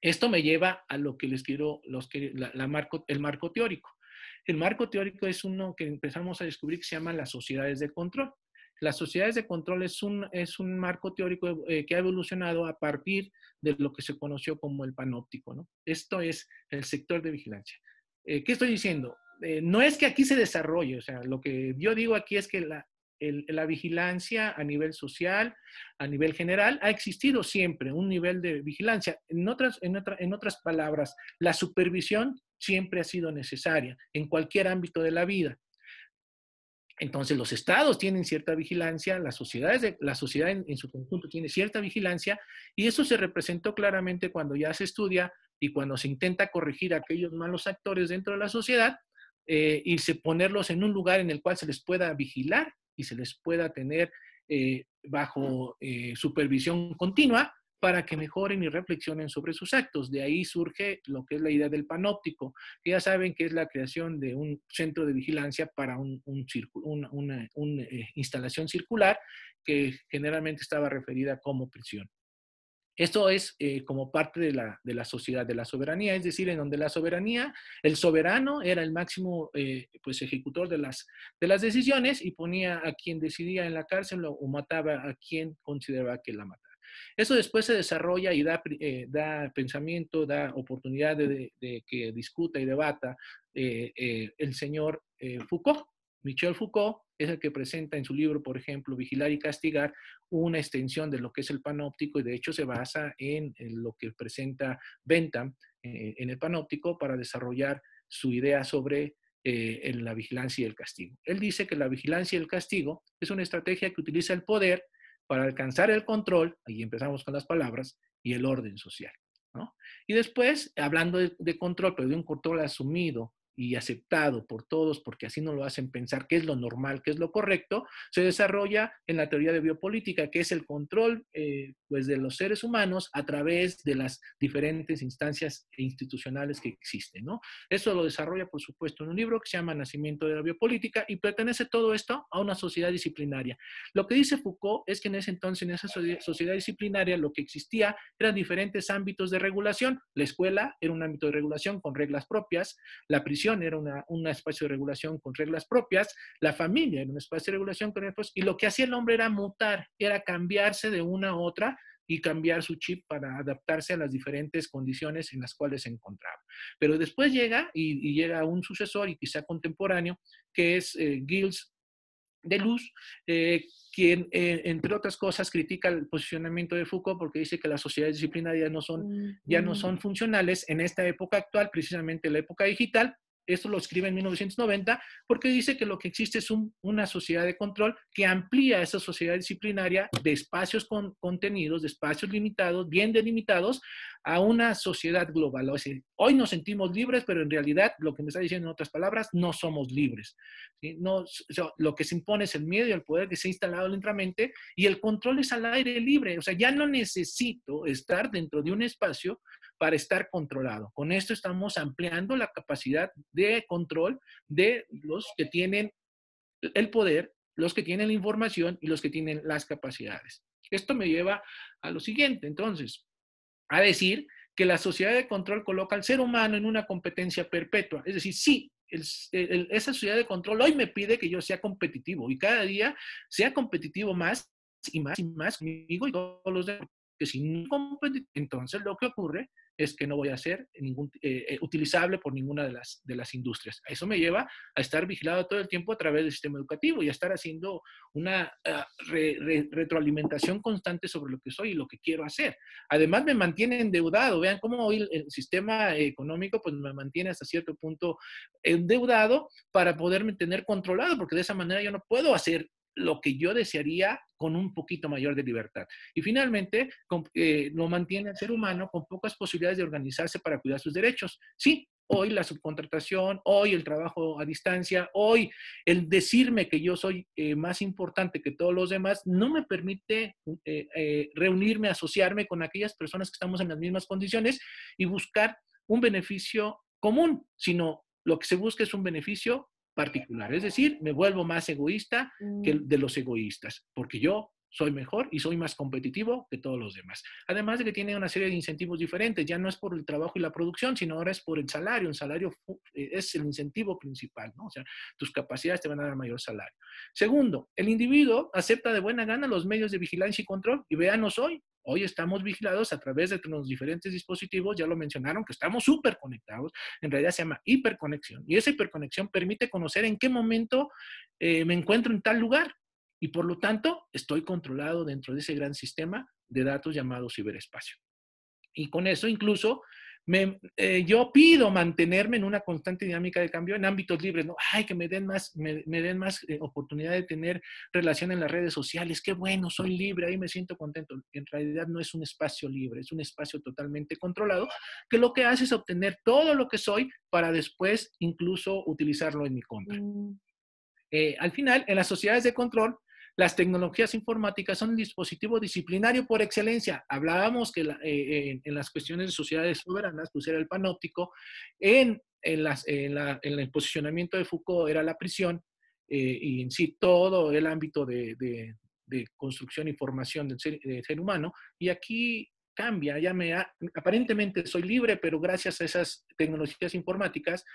Esto me lleva a lo que les quiero, el marco teórico. El marco teórico es uno que empezamos a descubrir que se llama las sociedades de control. Las sociedades de control es un marco teórico que ha evolucionado a partir de lo que se conoció como el panóptico, ¿no? Esto es el sector de vigilancia. ¿Qué estoy diciendo? No es que aquí se desarrolle, o sea, lo que yo digo aquí es que la vigilancia a nivel social, a nivel general, ha existido siempre un nivel de vigilancia. En otras palabras, la supervisión siempre ha sido necesaria en cualquier ámbito de la vida. Entonces, los estados tienen cierta vigilancia, la sociedad en su conjunto tiene cierta vigilancia, y eso se representó claramente cuando ya se estudia y cuando se intenta corregir a aquellos malos actores dentro de la sociedad y ponerlos en un lugar en el cual se les pueda vigilar y se les pueda tener bajo supervisión continua, para que mejoren y reflexionen sobre sus actos. De ahí surge lo que es la idea del panóptico, que ya saben que es la creación de un centro de vigilancia para una instalación circular que generalmente estaba referida como prisión. Esto es como parte de la sociedad de la soberanía, es decir, en donde la soberanía, el soberano era el máximo pues, ejecutor de las decisiones y ponía a quien decidía en la cárcel o mataba a quien consideraba que la matara. Eso después se desarrolla y da pensamiento, da oportunidad de que discuta y debata el señor Foucault. Michel Foucault es el que presenta en su libro, por ejemplo, Vigilar y Castigar, una extensión de lo que es el panóptico y de hecho se basa en lo que presenta Bentham en el panóptico para desarrollar su idea sobre la vigilancia y el castigo. Él dice que la vigilancia y el castigo es una estrategia que utiliza el poder para alcanzar el control, ahí empezamos con las palabras, y el orden social, ¿no? Y después, hablando de control, pero de un control asumido y aceptado por todos, porque así nos lo hacen pensar qué es lo normal, qué es lo correcto, se desarrolla en la teoría de biopolítica, que es el control pues de los seres humanos a través de las diferentes instancias institucionales que existen, ¿no? Eso lo desarrolla, por supuesto, en un libro que se llama Nacimiento de la Biopolítica y pertenece todo esto a una sociedad disciplinaria. Lo que dice Foucault es que en ese entonces, en esa sociedad disciplinaria, lo que existía eran diferentes ámbitos de regulación. La escuela era un ámbito de regulación con reglas propias, la prisión era un espacio de regulación con reglas propias, la familia era un espacio de regulación con reglas propias, y lo que hacía el hombre era mutar, era cambiarse de una a otra y cambiar su chip para adaptarse a las diferentes condiciones en las cuales se encontraba. Pero después llega y llega un sucesor y quizá contemporáneo, que es Gilles Deleuze, quien, entre otras cosas, critica el posicionamiento de Foucault porque dice que las sociedades disciplinarias ya no son funcionales en esta época actual, precisamente la época digital. Esto lo escribe en 1990 porque dice que lo que existe es una sociedad de control que amplía esa sociedad disciplinaria de espacios contenidos, de espacios limitados, bien delimitados, a una sociedad global. O sea, hoy nos sentimos libres, pero en realidad, lo que me está diciendo en otras palabras, no somos libres, ¿sí? No, lo que se impone es el miedo y el poder que se ha instalado dentro de la mente, y el control es al aire libre. O sea, ya no necesito estar dentro de un espacio para estar controlado. Con esto estamos ampliando la capacidad de control de los que tienen el poder, los que tienen la información y los que tienen las capacidades. Esto me lleva a lo siguiente, entonces, a decir que la sociedad de control coloca al ser humano en una competencia perpetua. Es decir, sí, esa sociedad de control hoy me pide que yo sea competitivo y cada día sea competitivo más y más y más conmigo y todos los demás. Que si no competitivo, entonces lo que ocurre es que no voy a ser utilizable por ninguna de las industrias. Eso me lleva a estar vigilado todo el tiempo a través del sistema educativo y a estar haciendo una retroalimentación constante sobre lo que soy y lo que quiero hacer. Además, me mantiene endeudado. Vean cómo hoy el sistema económico pues, me mantiene hasta cierto punto endeudado para poderme tener controlado, porque de esa manera yo no puedo hacer lo que yo desearía con un poquito mayor de libertad. Y finalmente, lo mantiene al ser humano con pocas posibilidades de organizarse para cuidar sus derechos. Sí, hoy la subcontratación, hoy el trabajo a distancia, hoy el decirme que yo soy más importante que todos los demás, no me permite reunirme, asociarme con aquellas personas que estamos en las mismas condiciones y buscar un beneficio común, sino lo que se busca es un beneficio particular. Es decir, me vuelvo más egoísta que de los egoístas, porque yo soy mejor y soy más competitivo que todos los demás. Además de que tiene una serie de incentivos diferentes, ya no es por el trabajo y la producción, sino ahora es por el salario. El salario es el incentivo principal, ¿no? O sea, tus capacidades te van a dar mayor salario. Segundo, el individuo acepta de buena gana los medios de vigilancia y control, y véanos hoy. Hoy estamos vigilados a través de los diferentes dispositivos, ya lo mencionaron, que estamos súper conectados, en realidad se llama hiperconexión, y esa hiperconexión permite conocer en qué momento me encuentro en tal lugar, y por lo tanto estoy controlado dentro de ese gran sistema de datos llamado ciberespacio. Y con eso incluso yo pido mantenerme en una constante dinámica de cambio en ámbitos libres, ¿no? Ay, que me den más oportunidad de tener relación en las redes sociales. Qué bueno, soy libre, ahí me siento contento. En realidad no es un espacio libre, es un espacio totalmente controlado, que lo que hace es obtener todo lo que soy para después incluso utilizarlo en mi contra. Al final, en las sociedades de control, las tecnologías informáticas son el dispositivo disciplinario por excelencia. Hablábamos que en las cuestiones de sociedades soberanas, pues era el panóptico, en el posicionamiento de Foucault era la prisión, y en sí todo el ámbito de construcción y formación del ser humano, y aquí cambia, aparentemente soy libre, pero gracias a esas tecnologías informáticas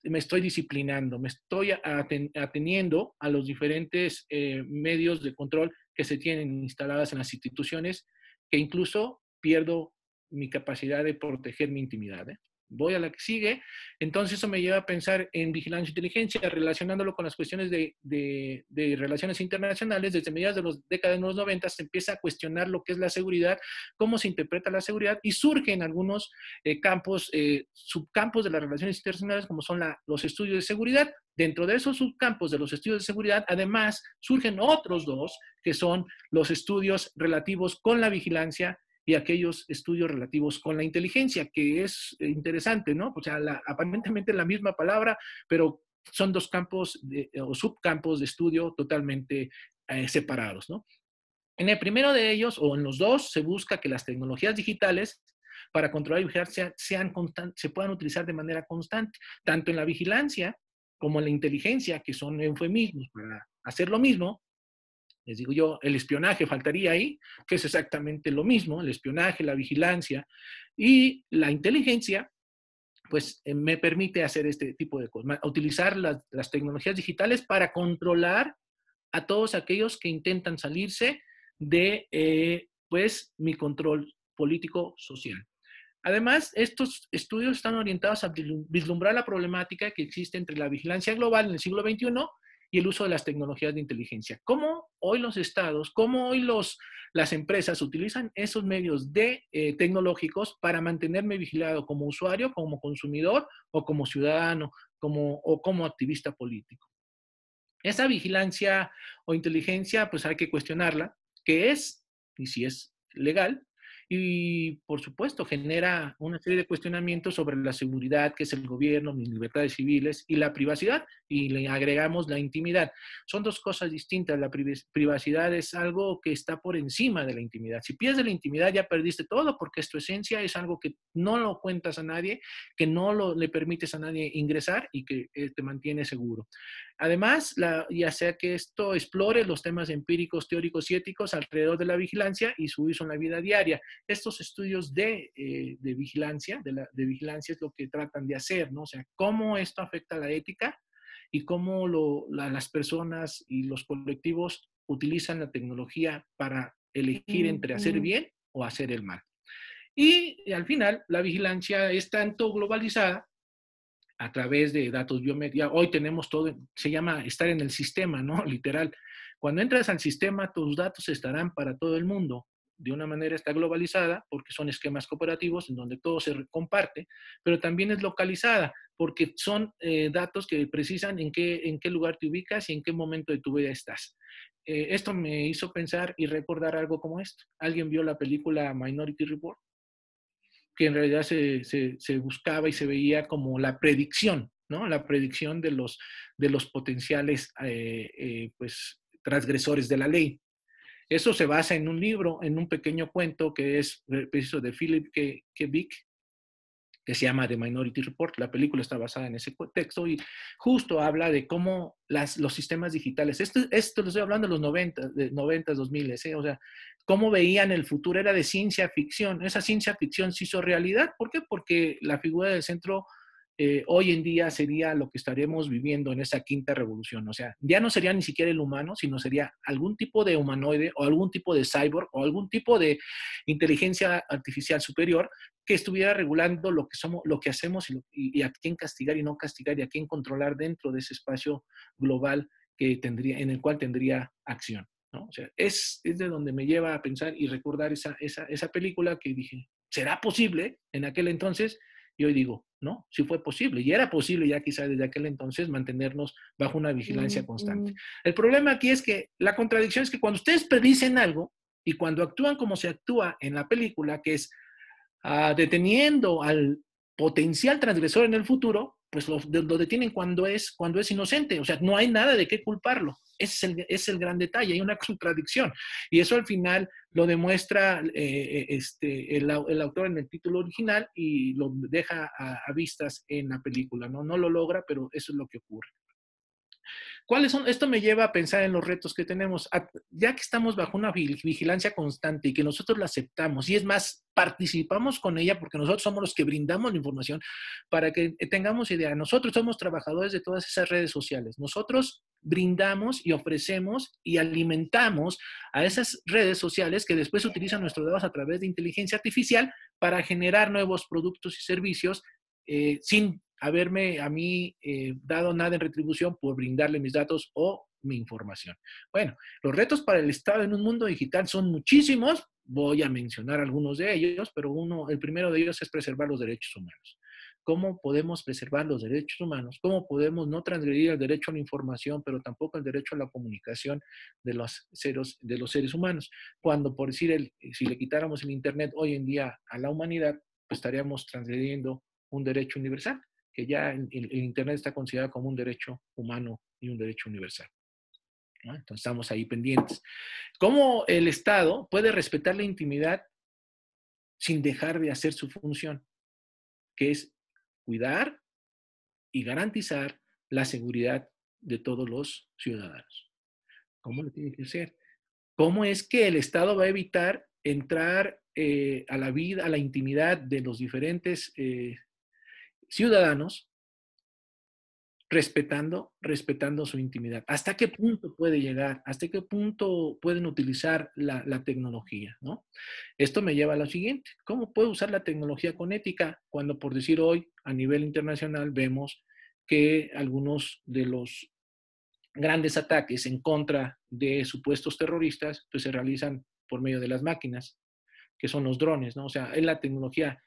me estoy disciplinando, me estoy ateniendo a los diferentes medios de control que se tienen instaladas en las instituciones, que incluso pierdo mi capacidad de proteger mi intimidad. Voy a la que sigue. Entonces eso me lleva a pensar en vigilancia e inteligencia, relacionándolo con las cuestiones de relaciones internacionales. Desde mediados de la década de los 90 se empieza a cuestionar lo que es la seguridad, cómo se interpreta la seguridad, y surgen algunos campos, subcampos de las relaciones internacionales, como son los estudios de seguridad. Dentro de esos subcampos de los estudios de seguridad, además, surgen otros dos, que son los estudios relativos con la vigilancia y aquellos estudios relativos con la inteligencia, que es interesante, ¿no? O sea, aparentemente la misma palabra, pero son dos campos o subcampos de estudio totalmente separados, ¿no? En el primero de ellos, o en los dos, se busca que las tecnologías digitales para controlar y vigilar se puedan utilizar de manera constante, tanto en la vigilancia como en la inteligencia, que son eufemismos para hacer lo mismo. Les digo yo, el espionaje faltaría ahí, que es exactamente lo mismo, el espionaje, la vigilancia y la inteligencia, pues me permite hacer este tipo de cosas, utilizar las tecnologías digitales para controlar a todos aquellos que intentan salirse de pues mi control político social. Además, estos estudios están orientados a vislumbrar la problemática que existe entre la vigilancia global en el siglo XXI y el uso de las tecnologías de inteligencia. ¿Cómo hoy los estados, cómo hoy las empresas utilizan esos medios tecnológicos para mantenerme vigilado como usuario, como consumidor o como ciudadano o como activista político? Esa vigilancia o inteligencia, pues hay que cuestionarla, qué es y si es legal. Y, por supuesto, genera una serie de cuestionamientos sobre la seguridad, que es el gobierno, mis libertades civiles y la privacidad, y le agregamos la intimidad. Son dos cosas distintas. La privacidad es algo que está por encima de la intimidad. Si pierdes la intimidad, ya perdiste todo, porque es tu esencia, es algo que no lo cuentas a nadie, que no le permites a nadie ingresar y que te mantiene seguro. Además, ya sea que esto explore los temas empíricos, teóricos y éticos alrededor de la vigilancia y su uso en la vida diaria. Estos estudios de vigilancia, de vigilancia es lo que tratan de hacer, ¿no? O sea, cómo esto afecta a la ética y cómo las personas y los colectivos utilizan la tecnología para elegir entre hacer bien o hacer el mal. Y al final, la vigilancia es tanto globalizada a través de datos biométricos. Hoy tenemos todo, se llama estar en el sistema, ¿no? Literal. Cuando entras al sistema, tus datos estarán para todo el mundo. De una manera está globalizada, porque son esquemas cooperativos en donde todo se comparte, pero también es localizada, porque son datos que precisan en qué lugar te ubicas y en qué momento de tu vida estás. Esto me hizo pensar y recordar algo como esto. ¿Alguien vio la película Minority Report? Que en realidad se buscaba y se veía como la predicción, ¿no? La predicción de los potenciales pues, transgresores de la ley. Eso se basa en un libro, en un pequeño cuento que es preciso de Philip K. Dick, que se llama The Minority Report. La película está basada en ese texto y justo habla de cómo los sistemas digitales, esto lo estoy hablando de los 90, 2000, o sea, cómo veían el futuro, era de ciencia ficción. Esa ciencia ficción se hizo realidad. ¿Por qué? Porque la figura del centro hoy en día sería lo que estaremos viviendo en esa quinta revolución. O sea, ya no sería ni siquiera el humano, sino sería algún tipo de humanoide o algún tipo de cyborg o algún tipo de inteligencia artificial superior que estuviera regulando lo que somos, lo que hacemos y a quién castigar y no castigar y a quién controlar dentro de ese espacio global en el cual tendría acción, ¿no? O sea, es de donde me lleva a pensar y recordar esa película que dije, ¿será posible en aquel entonces? Y hoy digo, no, sí fue posible. Y era posible ya quizá desde aquel entonces mantenernos bajo una vigilancia constante. El problema aquí es que la contradicción es que cuando ustedes predicen algo y cuando actúan como se actúa en la película, que es deteniendo al potencial transgresor en el futuro, pues lo detienen cuando es inocente. O sea, no hay nada de qué culparlo. Ese es el gran detalle, hay una contradicción. Y eso al final lo demuestra el autor en el título original y lo deja a vistas en la película, ¿no? No lo logra, pero eso es lo que ocurre. ¿Cuáles son? Esto me lleva a pensar en los retos que tenemos. Ya que estamos bajo una vigilancia constante y que nosotros la aceptamos, y es más, participamos con ella porque nosotros somos los que brindamos la información, para que tengamos idea, nosotros somos trabajadores de todas esas redes sociales. Nosotros brindamos y ofrecemos y alimentamos a esas redes sociales que después utilizan nuestros datos a través de inteligencia artificial para generar nuevos productos y servicios sin haberme a mí dado nada en retribución por brindarle mis datos o mi información. Bueno, los retos para el Estado en un mundo digital son muchísimos. Voy a mencionar algunos de ellos, pero el primero de ellos es preservar los derechos humanos. ¿Cómo podemos preservar los derechos humanos? ¿Cómo podemos no transgredir el derecho a la información, pero tampoco el derecho a la comunicación de los seres humanos? Cuando, por decir, si le quitáramos el Internet hoy en día a la humanidad, pues estaríamos transgrediendo un derecho universal, que ya el Internet está considerado como un derecho humano y un derecho universal, ¿no? Entonces estamos ahí pendientes. ¿Cómo el Estado puede respetar la intimidad sin dejar de hacer su función, que es cuidar y garantizar la seguridad de todos los ciudadanos? ¿Cómo lo tiene que hacer? ¿Cómo es que el Estado va a evitar entrar a la vida, a la intimidad de los diferentes ciudadanos, respetando su intimidad? ¿Hasta qué punto puede llegar? ¿Hasta qué punto pueden utilizar la tecnología, ¿no? Esto me lleva a lo siguiente. ¿Cómo puedo usar la tecnología con ética cuando, por decir hoy, a nivel internacional, vemos que algunos de los grandes ataques en contra de supuestos terroristas pues se realizan por medio de las máquinas, que son los drones, ¿no? O sea, en la tecnología,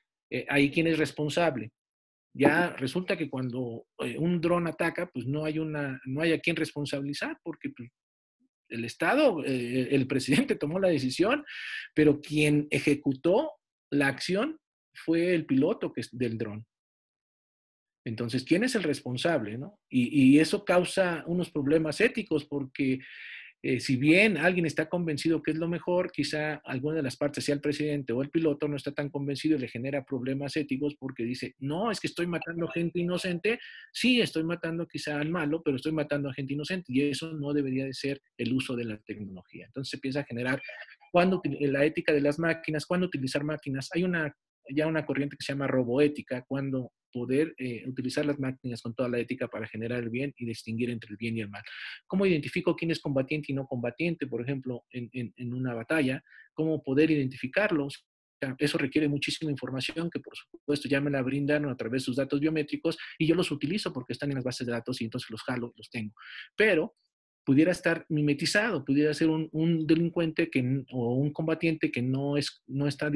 ahí quién es responsable. Ya resulta que cuando un dron ataca, pues no hay a quién responsabilizar, porque pues, el Estado, el presidente tomó la decisión, pero quien ejecutó la acción fue el piloto del dron. Entonces, ¿quién es el responsable, no? Y eso causa unos problemas éticos, porque si bien alguien está convencido que es lo mejor, quizá alguna de las partes, sea el presidente o el piloto, no está tan convencido y le genera problemas éticos porque dice, no, es que estoy matando gente inocente. Sí, estoy matando quizá al malo, pero estoy matando a gente inocente y eso no debería de ser el uso de la tecnología. Entonces se empieza a generar la ética de las máquinas, cuándo utilizar máquinas. Hay ya una corriente que se llama roboética, cuando poder utilizar las máquinas con toda la ética para generar el bien y distinguir entre el bien y el mal. ¿Cómo identifico quién es combatiente y no combatiente, por ejemplo, en una batalla? ¿Cómo poder identificarlos? Eso requiere muchísima información que, por supuesto, ya me la brindan a través de sus datos biométricos y yo los utilizo porque están en las bases de datos y entonces los jalo, los tengo. Pero pudiera estar mimetizado, pudiera ser un delincuente o un combatiente que no está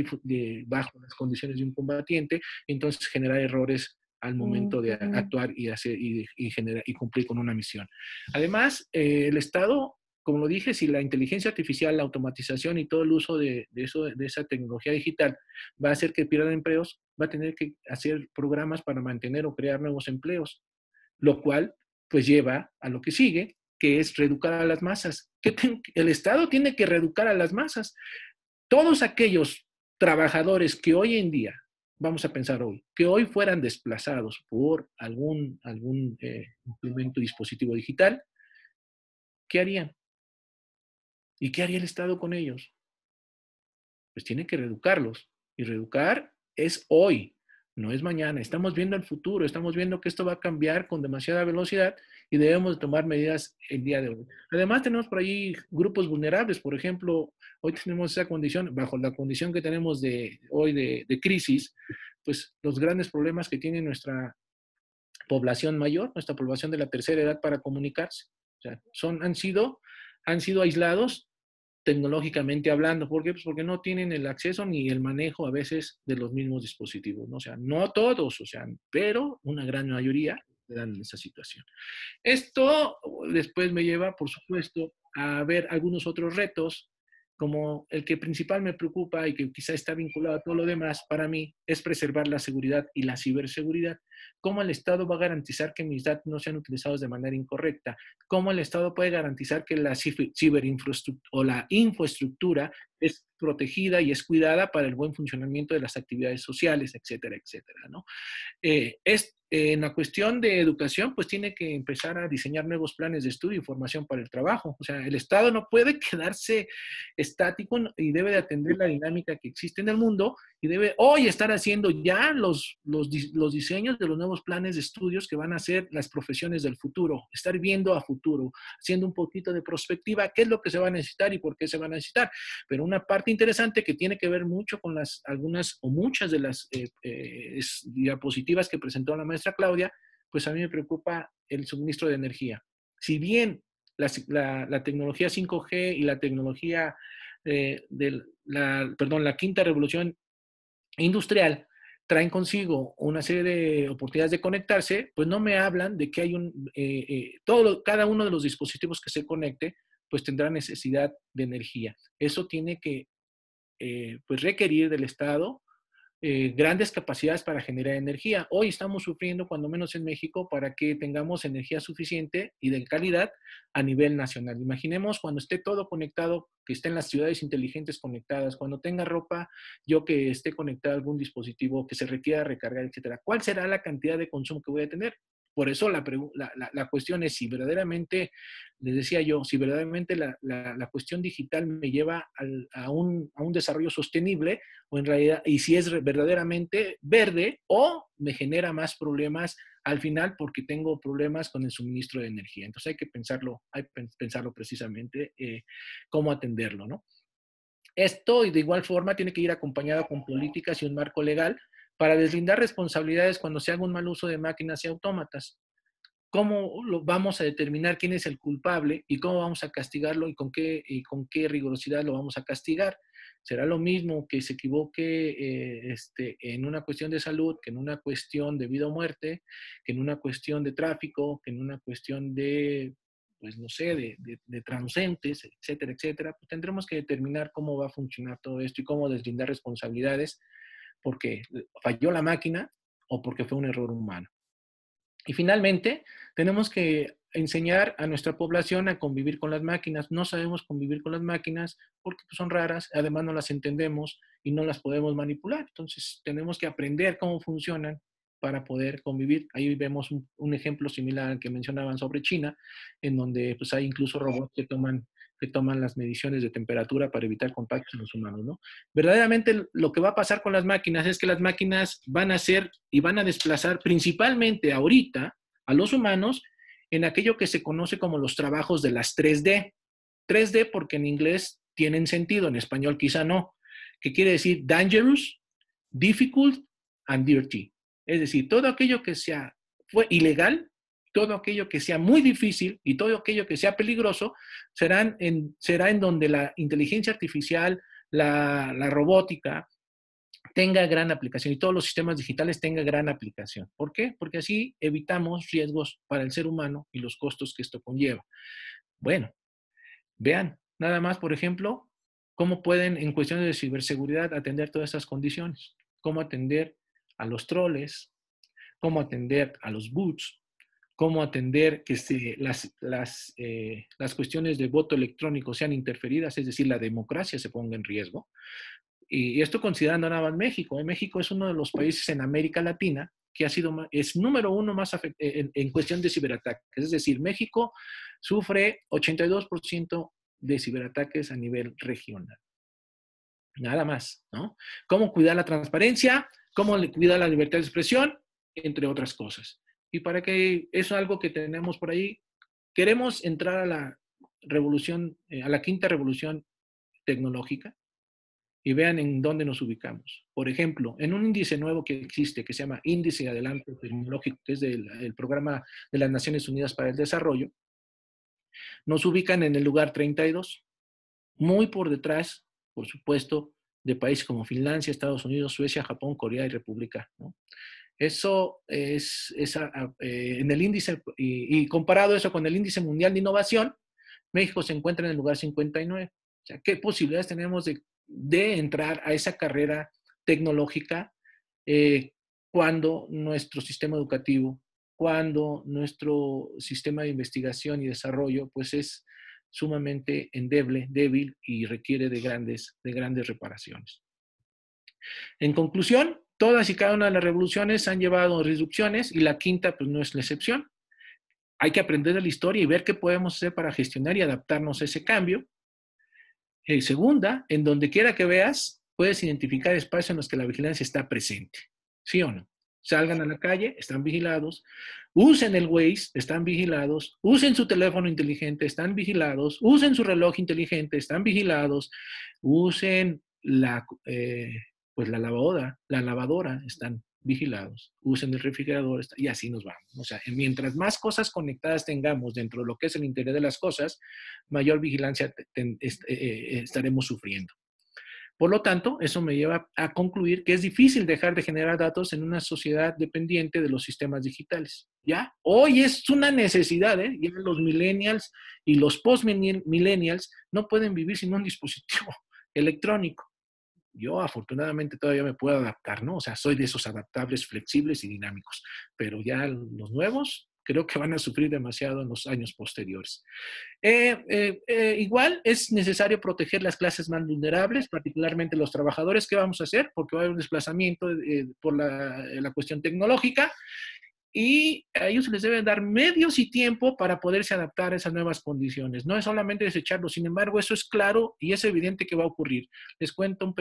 bajo las condiciones de un combatiente, entonces generar errores al momento de actuar y hacer y cumplir con una misión. Además, el Estado, como lo dije, si la inteligencia artificial, la automatización y todo el uso de esa tecnología digital va a hacer que pierdan empleos, va a tener que hacer programas para mantener o crear nuevos empleos, lo cual pues lleva a lo que sigue, que es reeducar a las masas. El Estado tiene que reeducar a las masas. Todos aquellos trabajadores que hoy en día, vamos a pensar hoy, que hoy fueran desplazados por algún implemento, dispositivo digital, ¿qué harían? ¿Y qué haría el Estado con ellos? Pues tiene que reeducarlos. Y reeducar es hoy, no es mañana. Estamos viendo el futuro, estamos viendo que esto va a cambiar con demasiada velocidad y debemos de tomar medidas el día de hoy. Además, tenemos por ahí grupos vulnerables. Por ejemplo, hoy tenemos esa condición, bajo la condición que tenemos hoy de crisis, pues los grandes problemas que tiene nuestra población mayor, nuestra población de la tercera edad para comunicarse. O sea, han sido aislados tecnológicamente hablando. ¿Por qué? Pues porque no tienen el acceso ni el manejo a veces de los mismos dispositivos, ¿no? O sea, no todos, o sea, pero una gran mayoría dan esa situación. Esto después me lleva, por supuesto, a ver algunos otros retos como el que principal me preocupa y que quizá está vinculado a todo lo demás, para mí es preservar la seguridad y la ciberseguridad. ¿Cómo el Estado va a garantizar que mis datos no sean utilizados de manera incorrecta? ¿Cómo el Estado puede garantizar que la ciberinfraestructura o la infraestructura es protegida y es cuidada para el buen funcionamiento de las actividades sociales, etcétera, etcétera, ¿no? En la cuestión de educación, pues tiene que empezar a diseñar nuevos planes de estudio y formación para el trabajo. O sea, el Estado no puede quedarse estático y debe de atender la dinámica que existe en el mundo y debe hoy estar haciendo ya los diseños de los nuevos planes de estudios que van a ser las profesiones del futuro, estar viendo a futuro, haciendo un poquito de prospectiva, qué es lo que se va a necesitar y por qué se va a necesitar. Pero una parte interesante que tiene que ver mucho con algunas o muchas de las diapositivas que presentó la maestra Claudia, pues a mí me preocupa el suministro de energía. Si bien la tecnología 5G y la tecnología la quinta revolución industrial traen consigo una serie de oportunidades de conectarse, pues no me hablan de que hay cada uno de los dispositivos que se conecte, pues tendrá necesidad de energía. Eso tiene que pues requerir del Estado grandes capacidades para generar energía. Hoy estamos sufriendo, cuando menos en México, para que tengamos energía suficiente y de calidad a nivel nacional. Imaginemos cuando esté todo conectado, que estén las ciudades inteligentes conectadas, cuando tenga ropa, yo que esté conectado a algún dispositivo que se requiera recargar, etcétera. ¿Cuál será la cantidad de consumo que voy a tener? Por eso la cuestión es si verdaderamente, les decía yo, si verdaderamente la cuestión digital me lleva a un desarrollo sostenible, o en realidad, y si es verdaderamente verde, o me genera más problemas al final porque tengo problemas con el suministro de energía. Entonces hay que pensarlo precisamente cómo atenderlo, ¿no? Esto, y de igual forma, tiene que ir acompañado con políticas y un marco legal para deslindar responsabilidades cuando se haga un mal uso de máquinas y autómatas. ¿Cómo lo vamos a determinar quién es el culpable y cómo vamos a castigarlo y con qué rigurosidad lo vamos a castigar? ¿Será lo mismo que se equivoque en una cuestión de salud, que en una cuestión de vida o muerte, que en una cuestión de tráfico, que en una cuestión de, pues no sé, de transeúntes, etcétera, etcétera? Pues tendremos que determinar cómo va a funcionar todo esto y cómo deslindar responsabilidades porque falló la máquina o porque fue un error humano. Y finalmente, tenemos que enseñar a nuestra población a convivir con las máquinas. No sabemos convivir con las máquinas porque son raras, además no las entendemos y no las podemos manipular. Entonces, tenemos que aprender cómo funcionan para poder convivir. Ahí vemos un ejemplo similar al que mencionaban sobre China, en donde pues, hay incluso robots que toman las mediciones de temperatura para evitar contactos en los humanos, ¿no? Verdaderamente lo que va a pasar con las máquinas es que las máquinas van a hacer y van a desplazar principalmente ahorita a los humanos en aquello que se conoce como los trabajos de las 3D. 3D porque en inglés tienen sentido, en español quizá no, que quiere decir dangerous, difficult and dirty. Es decir, todo aquello que fue ilegal, todo aquello que sea muy difícil y todo aquello que sea peligroso será en donde la inteligencia artificial, la robótica tenga gran aplicación y todos los sistemas digitales tengan gran aplicación. ¿Por qué? Porque así evitamos riesgos para el ser humano y los costos que esto conlleva. Bueno, vean, nada más, por ejemplo, cómo pueden en cuestiones de ciberseguridad atender todas estas condiciones. Cómo atender a los troles, cómo atender a los bots, cómo atender que las cuestiones de voto electrónico sean interferidas, es decir, la democracia se ponga en riesgo. Y esto considerando nada más México. México es uno de los países en América Latina que es número uno más en cuestión de ciberataques. Es decir, México sufre 82% de ciberataques a nivel regional. Nada más, ¿no? ¿Cómo cuidar la transparencia? ¿Cómo cuidar la libertad de expresión? Entre otras cosas. Y para que eso es algo que tenemos por ahí, queremos entrar a la revolución, a la quinta revolución tecnológica, y vean en dónde nos ubicamos. Por ejemplo, en un índice nuevo que existe, que se llama Índice de Adelanto Tecnológico, que es del Programa de las Naciones Unidas para el Desarrollo, nos ubican en el lugar 32, muy por detrás, por supuesto, de países como Finlandia, Estados Unidos, Suecia, Japón, Corea y República, ¿no? Eso es en el índice, y comparado eso con el índice mundial de innovación, México se encuentra en el lugar 59. O sea, ¿qué posibilidades tenemos de entrar a esa carrera tecnológica cuando nuestro sistema educativo, cuando nuestro sistema de investigación y desarrollo, pues es sumamente endeble, débil y requiere de grandes reparaciones? En conclusión, todas y cada una de las revoluciones han llevado a reducciones y la quinta pues no es la excepción. Hay que aprender de la historia y ver qué podemos hacer para gestionar y adaptarnos a ese cambio. Segunda, en donde quiera que veas, puedes identificar espacios en los que la vigilancia está presente. ¿Sí o no? Salgan a la calle, están vigilados. Usen el Waze, están vigilados. Usen su teléfono inteligente, están vigilados. Usen su reloj inteligente, están vigilados. Usen pues la lavadora, están vigilados. Usen el refrigerador y así nos vamos. O sea, mientras más cosas conectadas tengamos dentro de lo que es el Internet de las cosas, mayor vigilancia estaremos sufriendo. Por lo tanto, eso me lleva a concluir que es difícil dejar de generar datos en una sociedad dependiente de los sistemas digitales. ¿Ya? Hoy es una necesidad, ¿eh? Ya los millennials y los post-millennials no pueden vivir sin un dispositivo electrónico. Yo afortunadamente todavía me puedo adaptar, ¿no? O sea, soy de esos adaptables, flexibles y dinámicos, pero ya los nuevos creo que van a sufrir demasiado en los años posteriores. Igual es necesario proteger las clases más vulnerables, particularmente los trabajadores. ¿Qué vamos a hacer? Porque va a haber un desplazamiento por la cuestión tecnológica y a ellos les deben dar medios y tiempo para poderse adaptar a esas nuevas condiciones. No es solamente desecharlo, sin embargo, eso es claro y es evidente que va a ocurrir. Les cuento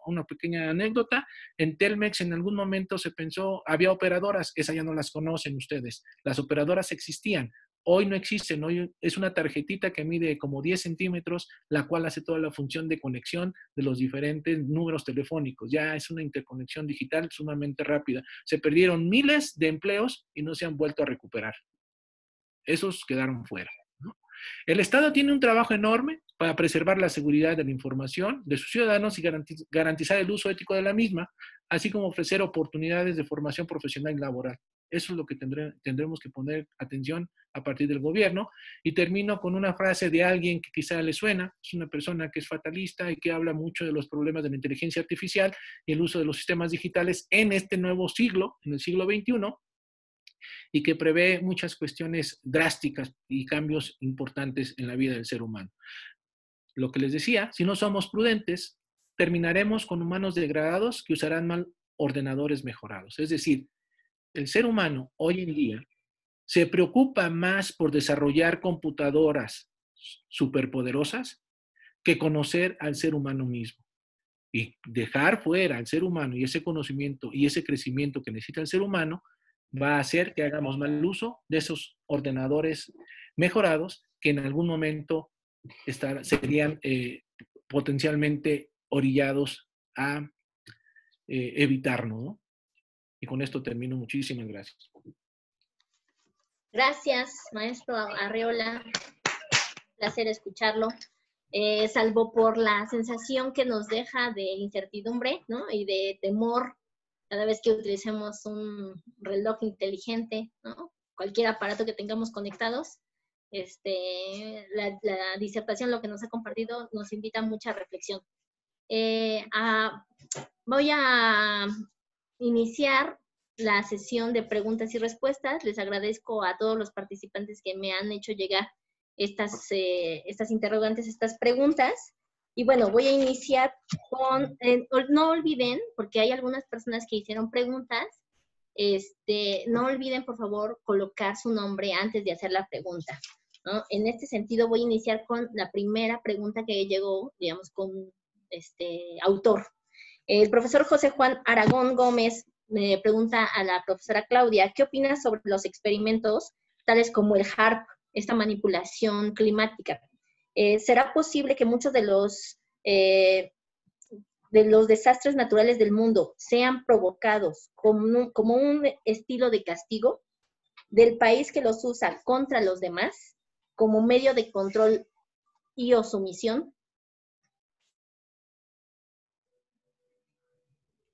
una pequeña anécdota. En Telmex en algún momento se pensó, había operadoras, esas ya no las conocen ustedes. Las operadoras existían. Hoy no existen, hoy es una tarjetita que mide como 10 centímetros, la cual hace toda la función de conexión de los diferentes números telefónicos. Ya es una interconexión digital sumamente rápida. Se perdieron miles de empleos y no se han vuelto a recuperar. Esos quedaron fuera, ¿no? El Estado tiene un trabajo enorme para preservar la seguridad de la información de sus ciudadanos y garantizar el uso ético de la misma, así como ofrecer oportunidades de formación profesional y laboral. Eso es lo que tendremos que poner atención a partir del gobierno. Y termino con una frase de alguien que quizá le suena. Es una persona que es fatalista y que habla mucho de los problemas de la inteligencia artificial y el uso de los sistemas digitales en este nuevo siglo, en el siglo XXI, y que prevé muchas cuestiones drásticas y cambios importantes en la vida del ser humano. Lo que les decía, si no somos prudentes, terminaremos con humanos degradados que usarán mal ordenadores mejorados. Es decir, el ser humano hoy en día se preocupa más por desarrollar computadoras superpoderosas que conocer al ser humano mismo. Y dejar fuera al ser humano y ese conocimiento y ese crecimiento que necesita el ser humano va a hacer que hagamos mal uso de esos ordenadores mejorados que en algún momento serían potencialmente orillados a evitarnos, ¿no? Y con esto termino. Muchísimas gracias. Gracias, maestro Arreola. Placer escucharlo. Salvo por la sensación que nos deja de incertidumbre, ¿no? Y de temor cada vez que utilicemos un reloj inteligente, ¿no? Cualquier aparato que tengamos conectados. La disertación, lo que nos ha compartido, nos invita a mucha reflexión. Voy a iniciar la sesión de preguntas y respuestas. Les agradezco a todos los participantes que me han hecho llegar estas interrogantes, estas preguntas. Y bueno, voy a iniciar con, no olviden, porque hay algunas personas que hicieron preguntas, no olviden, por favor, colocar su nombre antes de hacer la pregunta, ¿no? En este sentido, voy a iniciar con la primera pregunta que llegó, digamos, con autor. El profesor José Juan Aragón Gómez me pregunta a la profesora Claudia, ¿qué opinas sobre los experimentos tales como el HAARP, esta manipulación climática? ¿Será posible que muchos de los desastres naturales del mundo sean provocados como un estilo de castigo del país que los usa contra los demás como medio de control y o sumisión?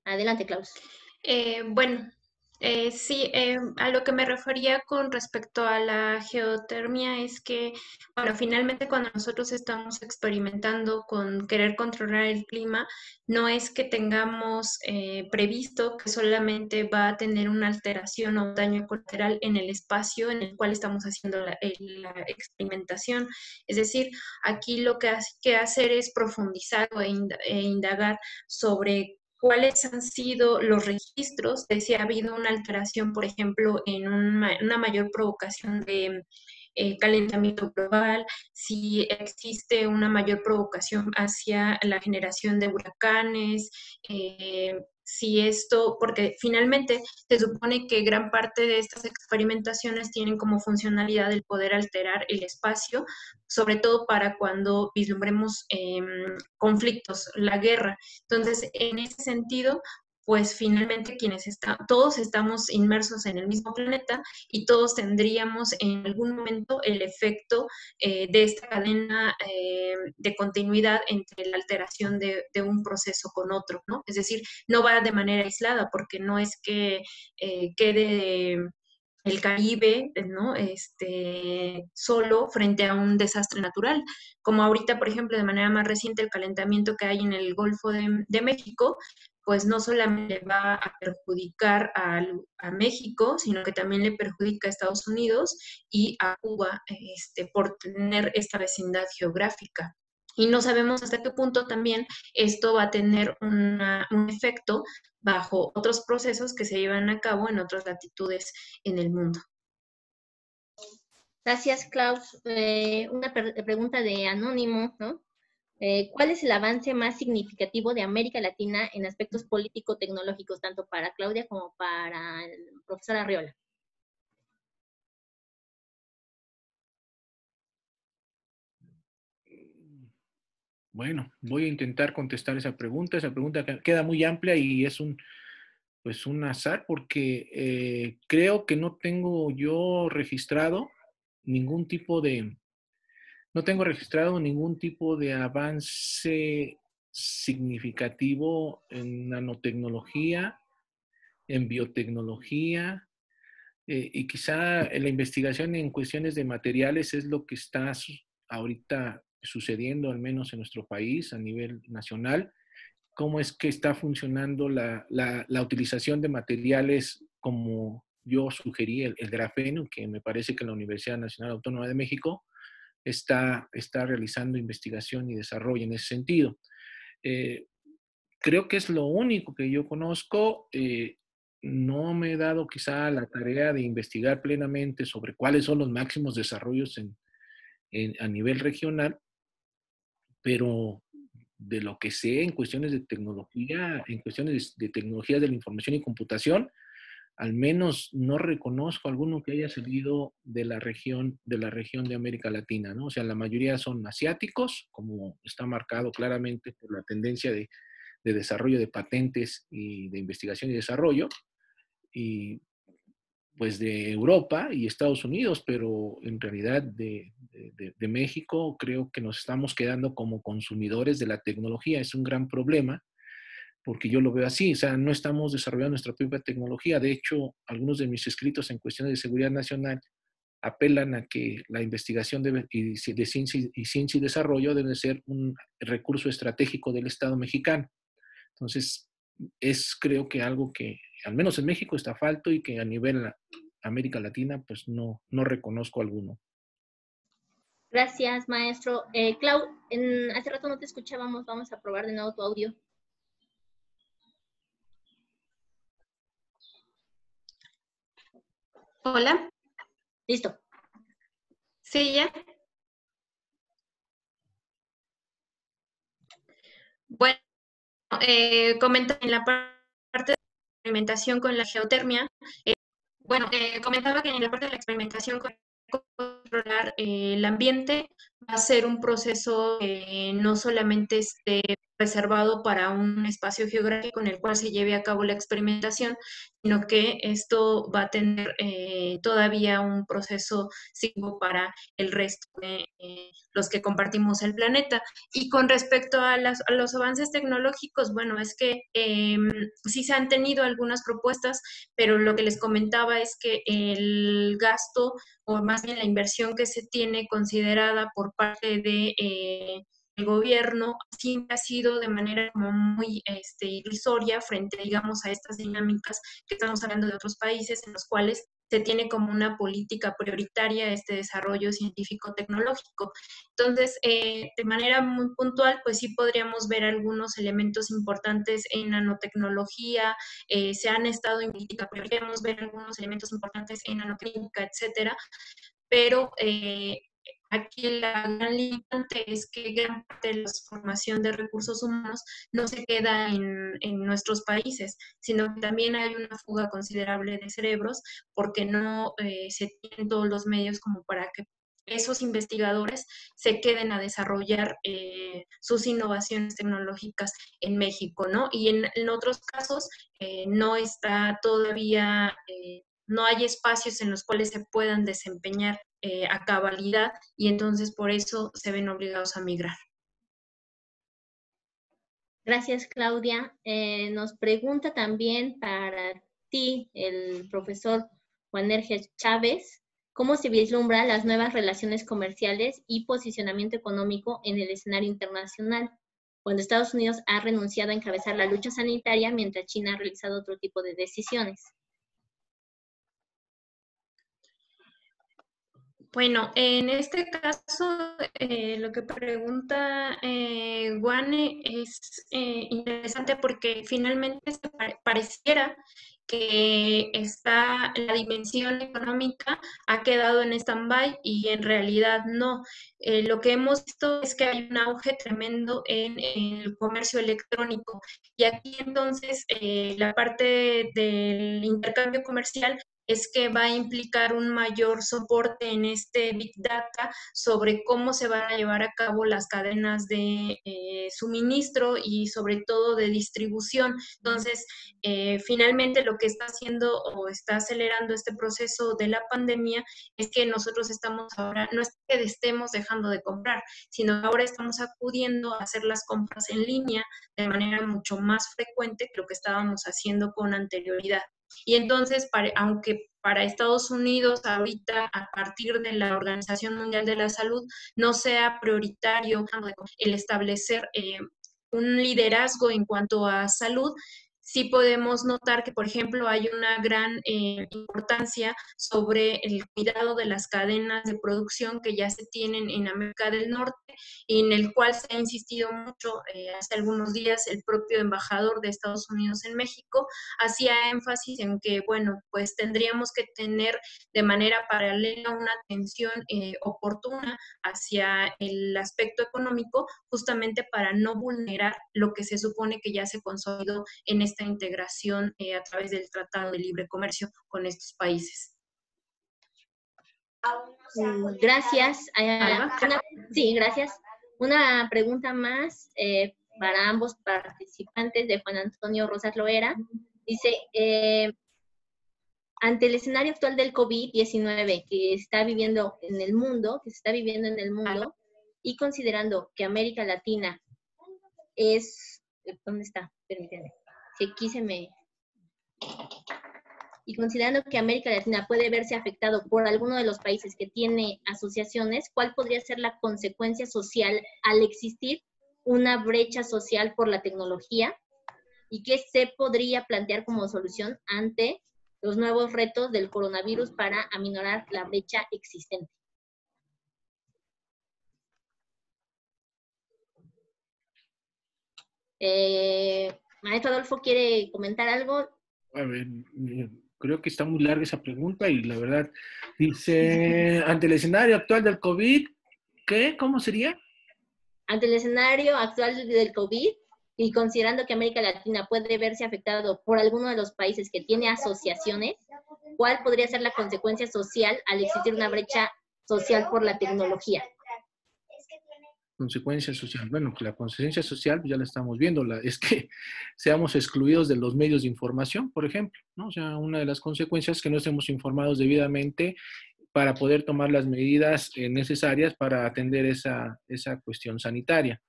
Adelante, Klaus. Bueno, Sí, a lo que me refería con respecto a la geotermia es que, bueno, finalmente cuando nosotros estamos experimentando con querer controlar el clima, no es que tengamos previsto que solamente va a tener una alteración o un daño colateral en el espacio en el cual estamos haciendo la experimentación. Es decir, aquí lo que hay que hacer es profundizar e indagar sobre cuáles han sido los registros de si ha habido una alteración, por ejemplo, en una mayor provocación de calentamiento global, si existe una mayor provocación hacia la generación de huracanes, si esto, porque finalmente se supone que gran parte de estas experimentaciones tienen como funcionalidad el poder alterar el espacio, sobre todo para cuando vislumbremos conflictos, la guerra. Entonces, en ese sentido, pues finalmente todos estamos inmersos en el mismo planeta y todos tendríamos en algún momento el efecto de esta cadena de continuidad entre la alteración de un proceso con otro, ¿no? Es decir, no va de manera aislada porque no es que quede el Caribe, ¿no? Solo frente a un desastre natural, como ahorita, por ejemplo, de manera más reciente, el calentamiento que hay en el Golfo de México, pues no solamente va a perjudicar a México, sino que también le perjudica a Estados Unidos y a Cuba, por tener esta vecindad geográfica. Y no sabemos hasta qué punto también esto va a tener un efecto bajo otros procesos que se llevan a cabo en otras latitudes en el mundo. Gracias, Klaus. Una pregunta de Anónimo, ¿no? ¿Cuál es el avance más significativo de América Latina en aspectos político-tecnológicos, tanto para Claudia como para el profesor Arriola? Bueno, voy a intentar contestar esa pregunta. Esa pregunta queda muy amplia y es pues un azar porque creo que no tengo yo registrado ningún tipo de, no tengo registrado ningún tipo de avance significativo en nanotecnología, en biotecnología, y quizá en la investigación en cuestiones de materiales es lo que está ahorita sucediendo, al menos en nuestro país, a nivel nacional. Cómo es que está funcionando la utilización de materiales como yo sugerí, el grafeno, que me parece que la Universidad Nacional Autónoma de México está realizando investigación y desarrollo en ese sentido. Eh, Creo que es lo único que yo conozco. No me he dado quizá la tarea de investigar plenamente sobre cuáles son los máximos desarrollos a nivel regional, pero de lo que sé en cuestiones de tecnología, en cuestiones de tecnologías de la información y computación, al menos no reconozco alguno que haya salido de la región de América Latina, ¿no? O sea, la mayoría son asiáticos, como está marcado claramente por la tendencia de desarrollo de patentes y de investigación y desarrollo, y pues de Europa y Estados Unidos, pero en realidad de México creo que nos estamos quedando como consumidores de la tecnología. Es un gran problema porque yo lo veo así, o sea, no estamos desarrollando nuestra propia tecnología. De hecho, algunos de mis escritos en cuestiones de seguridad nacional apelan a que la investigación de ciencia y desarrollo debe ser un recurso estratégico del Estado mexicano. Entonces, es creo que algo que al menos en México está falto y que a nivel América Latina pues no reconozco alguno. Gracias, maestro. Clau, hace rato no te escuchábamos, vamos a probar de nuevo tu audio. Hola. Listo. Sí, ya. Bueno, comenta en la parte de experimentación con la geotermia. Comentaba que en la parte de la experimentación con controlar el ambiente, va a ser un proceso que no solamente esté reservado para un espacio geográfico en el cual se lleve a cabo la experimentación, sino que esto va a tener todavía un proceso significativo para el resto de los que compartimos el planeta. Y con respecto a los avances tecnológicos, bueno, es que sí se han tenido algunas propuestas, pero lo que les comentaba es que el gasto, o más bien la inversión que se tiene considerada por parte de el gobierno, siempre ha sido de manera como muy irrisoria frente, digamos, a estas dinámicas que estamos hablando de otros países en los cuales se tiene como una política prioritaria este desarrollo científico-tecnológico. Entonces, de manera muy puntual, pues sí podríamos ver algunos elementos importantes en nanotecnología, se han estado en política, podríamos ver algunos elementos importantes en nanoclínica, etcétera, pero aquí la gran limitante es que gran parte de la formación de recursos humanos no se queda en nuestros países, sino que también hay una fuga considerable de cerebros porque no se tienen todos los medios como para que esos investigadores se queden a desarrollar sus innovaciones tecnológicas en México, ¿no? Y en otros casos no está todavía, no hay espacios en los cuales se puedan desempeñar a cabalidad y entonces por eso se ven obligados a migrar. Gracias, Claudia. Nos pregunta también para ti el profesor Juan Erges Chávez, ¿cómo se vislumbran las nuevas relaciones comerciales y posicionamiento económico en el escenario internacional, cuando Estados Unidos ha renunciado a encabezar la lucha sanitaria mientras China ha realizado otro tipo de decisiones? Bueno, en este caso, lo que pregunta Guane es interesante porque finalmente pareciera que la dimensión económica ha quedado en stand-by y en realidad no. Lo que hemos visto es que hay un auge tremendo en el comercio electrónico y aquí entonces la parte del intercambio comercial es que va a implicar un mayor soporte en este Big Data sobre cómo se van a llevar a cabo las cadenas de suministro y sobre todo de distribución. Entonces, finalmente lo que está haciendo o está acelerando este proceso de la pandemia es que nosotros estamos ahora, no es que estemos dejando de comprar, sino que ahora estamos acudiendo a hacer las compras en línea de manera mucho más frecuente que lo que estábamos haciendo con anterioridad. Y entonces, aunque para Estados Unidos ahorita, a partir de la Organización Mundial de la Salud, no sea prioritario el establecer un liderazgo en cuanto a salud, sí podemos notar que, por ejemplo, hay una gran importancia sobre el cuidado de las cadenas de producción que ya se tienen en América del Norte y en el cual se ha insistido mucho. Hace algunos días el propio embajador de Estados Unidos en México hacía énfasis en que, bueno, pues tendríamos que tener de manera paralela una atención oportuna hacia el aspecto económico, justamente para no vulnerar lo que se supone que ya se consolidó en esta integración a través del Tratado de Libre Comercio con estos países. Gracias. Sí, gracias. Una pregunta más para ambos participantes, de Juan Antonio Rosas Loera. Dice, ante el escenario actual del COVID-19 que se está viviendo en el mundo, y considerando que América Latina es... ¿Dónde está? Permítanme. Si aquí se me... Y considerando que América Latina puede verse afectado por alguno de los países que tiene asociaciones, ¿cuál podría ser la consecuencia social al existir una brecha social por la tecnología? ¿Y qué se podría plantear como solución ante los nuevos retos del coronavirus para aminorar la brecha existente? Maestro Adolfo, ¿quiere comentar algo? A ver, creo que está muy larga esa pregunta y la verdad, dice, ante el escenario actual del COVID, ¿qué? ¿Cómo sería? Ante el escenario actual del COVID y considerando que América Latina puede verse afectado por alguno de los países que tiene asociaciones, ¿cuál podría ser la consecuencia social al existir una brecha social por la tecnología? Consecuencia social. Bueno, la consecuencia social pues ya la estamos viendo, es que seamos excluidos de los medios de información, por ejemplo, ¿no? O sea, una de las consecuencias es que no estemos informados debidamente para poder tomar las medidas necesarias para atender esa cuestión sanitaria.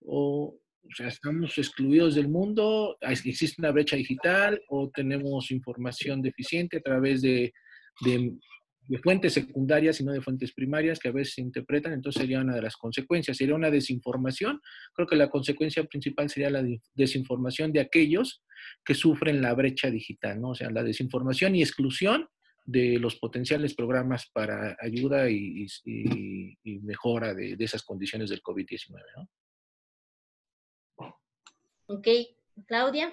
O sea, estamos excluidos del mundo, existe una brecha digital o tenemos información deficiente a través de, de fuentes secundarias y no de fuentes primarias que a veces se interpretan, entonces sería una de las consecuencias, sería una desinformación. Creo que la consecuencia principal sería la desinformación de aquellos que sufren la brecha digital, ¿no? O sea, la desinformación y exclusión de los potenciales programas para ayuda y mejora de esas condiciones del COVID-19, ¿no? Ok, Claudia.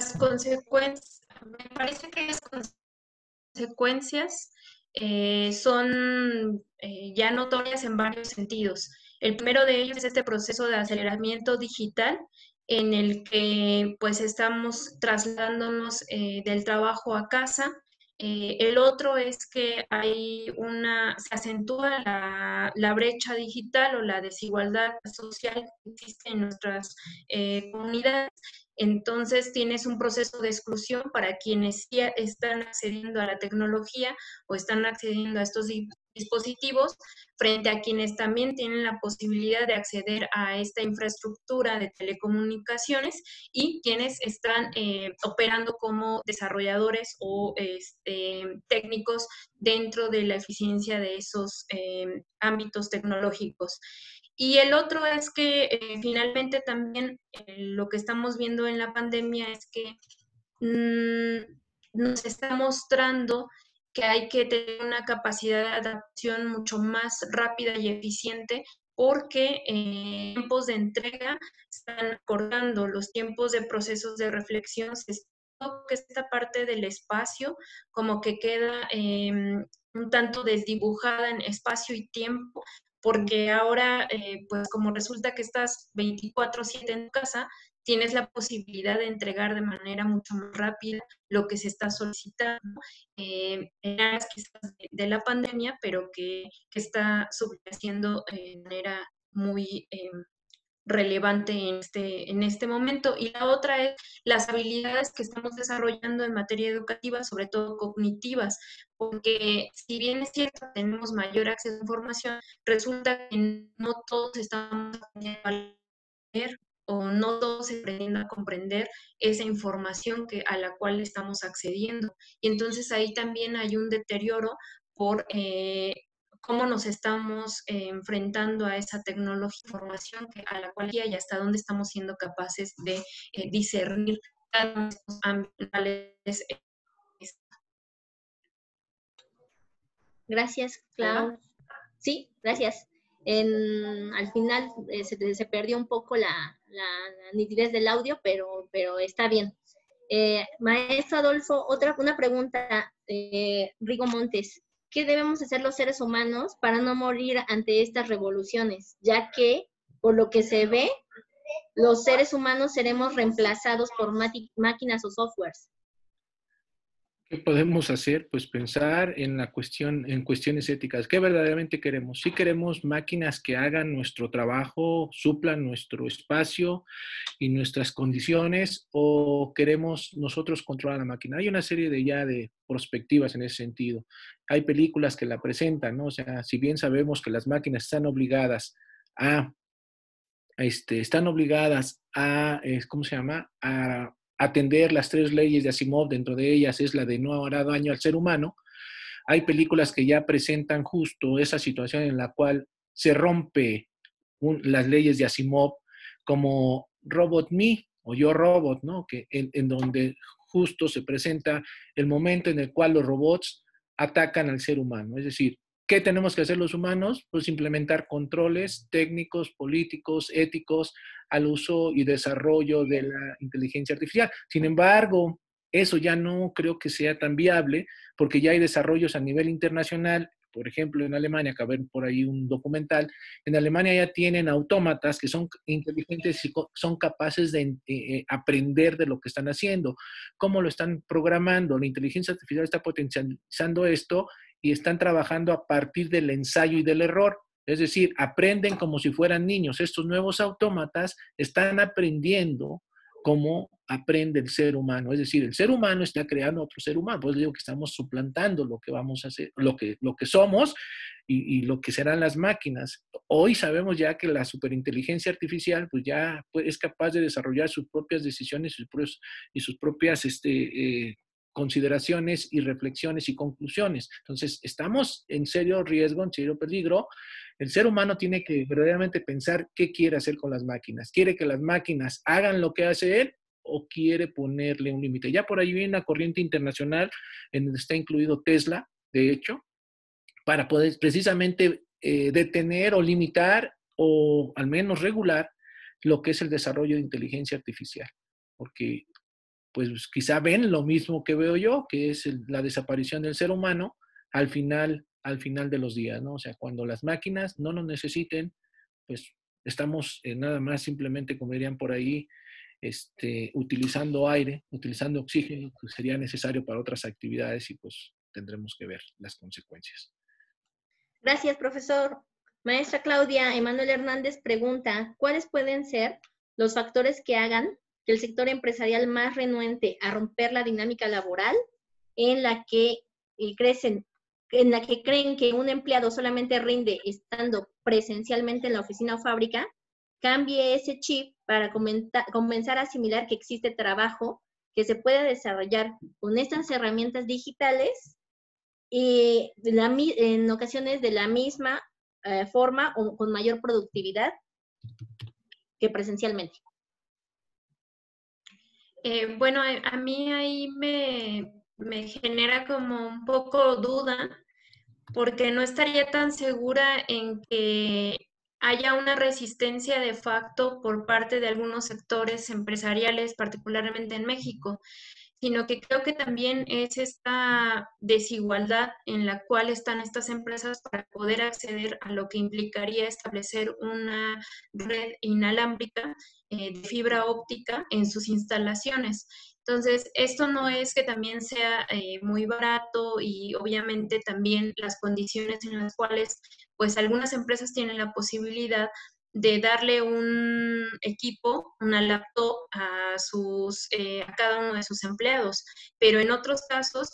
Las consecuencias, me parece que las consecuencias son ya notorias en varios sentidos. El primero de ellos es este proceso de aceleramiento digital en el que pues estamos trasladándonos del trabajo a casa. El otro es que se acentúa la brecha digital o la desigualdad social que existe en nuestras comunidades. Entonces tienes un proceso de exclusión para quienes sí están accediendo a la tecnología o están accediendo a estos dispositivos, frente a quienes también tienen la posibilidad de acceder a esta infraestructura de telecomunicaciones y quienes están operando como desarrolladores o técnicos dentro de la eficiencia de esos ámbitos tecnológicos. Y el otro es que finalmente también lo que estamos viendo en la pandemia es que nos está mostrando que hay que tener una capacidad de adaptación mucho más rápida y eficiente porque tiempos de entrega están acordando, los tiempos de procesos de reflexión, que esta parte del espacio como que queda un tanto desdibujada en espacio y tiempo, porque ahora, pues como resulta que estás 24/7 en casa, tienes la posibilidad de entregar de manera mucho más rápida lo que se está solicitando en áreas quizás de la pandemia, pero que está subyaciendo de manera muy relevante en este momento. Y la otra es las habilidades que estamos desarrollando en materia educativa, sobre todo cognitivas, porque si bien es cierto, tenemos mayor acceso a información, resulta que no todos estamos aprendiendo a leer o no todos aprendiendo a comprender esa información a la cual estamos accediendo. Y entonces ahí también hay un deterioro por cómo nos estamos enfrentando a esa tecnología, información a la cual y hasta dónde estamos siendo capaces de discernir cada uno de estos ámbitos. Gracias, Clau. Sí, gracias. Al final se perdió un poco la nitidez del audio, pero está bien. Maestro Adolfo, una pregunta, Rigo Montes. ¿Qué debemos hacer los seres humanos para no morir ante estas revoluciones? Ya que, por lo que se ve, los seres humanos seremos reemplazados por máquinas o softwares. ¿Qué podemos hacer? Pues pensar en en cuestiones éticas. ¿Qué verdaderamente queremos? ¿Sí queremos máquinas que hagan nuestro trabajo, suplan nuestro espacio y nuestras condiciones, o queremos nosotros controlar la máquina? Hay una serie de perspectivas en ese sentido. Hay películas que la presentan, ¿no? O sea, si bien sabemos que las máquinas están obligadas a ¿cómo se llama? A atender las 3 leyes de Asimov, dentro de ellas es la de no hará daño al ser humano. Hay películas que ya presentan justo esa situación en la cual se rompe las leyes de Asimov, como Robot Me o Yo Robot, ¿no? En donde justo se presenta el momento en el cual los robots atacan al ser humano. Es decir, ¿qué tenemos que hacer los humanos? Pues implementar controles técnicos, políticos, éticos al uso y desarrollo de la inteligencia artificial. Sin embargo, eso ya no creo que sea tan viable porque ya hay desarrollos a nivel internacional por ejemplo, en Alemania, acabé de ver por ahí un documental, en Alemania ya tienen autómatas que son inteligentes y son capaces de aprender de lo que están haciendo, cómo lo están programando. La inteligencia artificial está potencializando esto y están trabajando a partir del ensayo y del error. Es decir, aprenden como si fueran niños. Estos nuevos autómatas están aprendiendo cómo aprende el ser humano. Es decir, el ser humano está creando otro ser humano. Pues digo que estamos suplantando lo que vamos a hacer, lo que somos y lo que serán las máquinas. Hoy sabemos ya que la superinteligencia artificial pues ya es capaz de desarrollar sus propias decisiones y sus propias consideraciones y reflexiones y conclusiones. Entonces, estamos en serio riesgo, en serio peligro. El ser humano tiene que verdaderamente pensar qué quiere hacer con las máquinas. ¿Quiere que las máquinas hagan lo que hace él o quiere ponerle un límite? Ya por ahí viene una corriente internacional en donde está incluido Tesla, de hecho, para poder precisamente detener o limitar o al menos regular lo que es el desarrollo de inteligencia artificial. Porque pues quizá ven lo mismo que veo yo, que es la desaparición del ser humano al final de los días, ¿no? O sea, cuando las máquinas no nos necesiten, pues estamos nada más simplemente, como dirían por ahí, utilizando aire, utilizando oxígeno, que sería necesario para otras actividades y pues tendremos que ver las consecuencias. Gracias, profesor. Maestra Claudia, Emanuel Hernández pregunta, ¿cuáles pueden ser los factores que hagan que el sector empresarial más renuente a romper la dinámica laboral en la que creen que un empleado solamente rinde estando presencialmente en la oficina o fábrica, cambie ese chip para comenzar a asimilar que existe trabajo que se puede desarrollar con estas herramientas digitales y en ocasiones de la misma forma o con mayor productividad que presencialmente? Bueno, a mí ahí me genera como un poco duda, porque no estaría tan segura en que haya una resistencia de facto por parte de algunos sectores empresariales, particularmente en México, sino que creo que también es esta desigualdad en la cual están estas empresas para poder acceder a lo que implicaría establecer una red inalámbrica de fibra óptica en sus instalaciones. Entonces, esto no es que también sea muy barato y obviamente también las condiciones en las cuales pues algunas empresas tienen la posibilidad de darle un equipo, una laptop a cada uno de sus empleados, pero en otros casos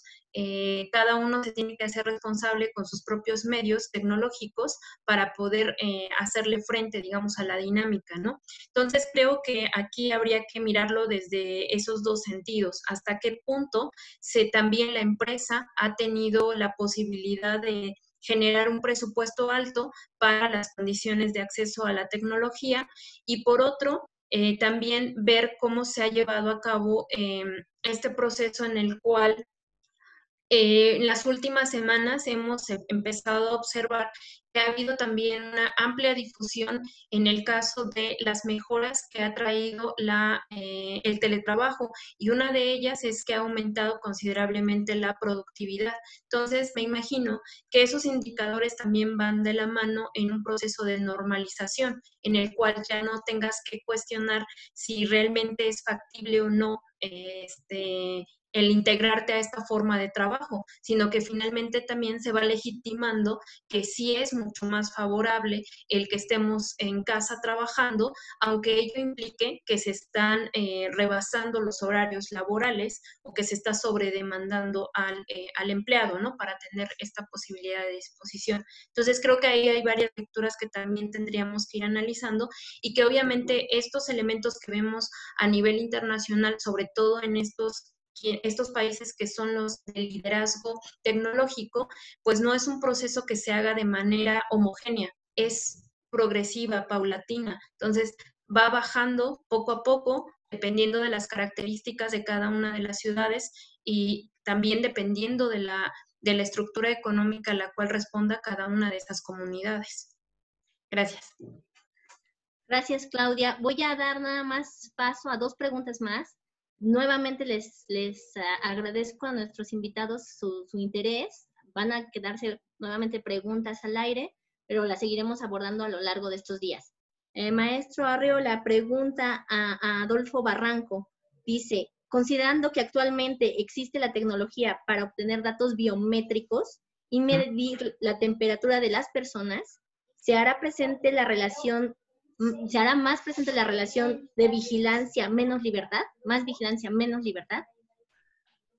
cada uno se tiene que hacer responsable con sus propios medios tecnológicos para poder hacerle frente, digamos, a la dinámica, ¿no? Entonces creo que aquí habría que mirarlo desde esos dos sentidos, hasta qué punto también la empresa ha tenido la posibilidad de generar un presupuesto alto para las condiciones de acceso a la tecnología y por otro, también ver cómo se ha llevado a cabo este proceso en el cual en las últimas semanas hemos empezado a observar que ha habido también una amplia difusión en el caso de las mejoras que ha traído el teletrabajo y una de ellas es que ha aumentado considerablemente la productividad. Entonces, me imagino que esos indicadores también van de la mano en un proceso de normalización en el cual ya no tengas que cuestionar si realmente es factible o no el integrarte a esta forma de trabajo, sino que finalmente también se va legitimando que sí es mucho más favorable el que estemos en casa trabajando, aunque ello implique que se están rebasando los horarios laborales o que se está sobredemandando al empleado, ¿no? Para tener esta posibilidad de disposición. Entonces creo que ahí hay varias lecturas que también tendríamos que ir analizando y que obviamente estos elementos que vemos a nivel internacional, sobre todo en estos países que son los de liderazgo tecnológico, pues no es un proceso que se haga de manera homogénea, es progresiva, paulatina. Entonces, va bajando poco a poco, dependiendo de las características de cada una de las ciudades y también dependiendo de la estructura económica a la cual responda cada una de estas comunidades. Gracias. Gracias, Claudia. Voy a dar nada más paso a 2 preguntas más. Nuevamente les agradezco a nuestros invitados su interés van a quedarse nuevamente preguntas al aire, pero las seguiremos abordando a lo largo de estos días. Maestro Arreo, la pregunta a Adolfo Barranco dice, considerando que actualmente existe la tecnología para obtener datos biométricos y medir la temperatura de las personas, ¿se hará más presente la relación de vigilancia menos libertad? ¿Más vigilancia menos libertad?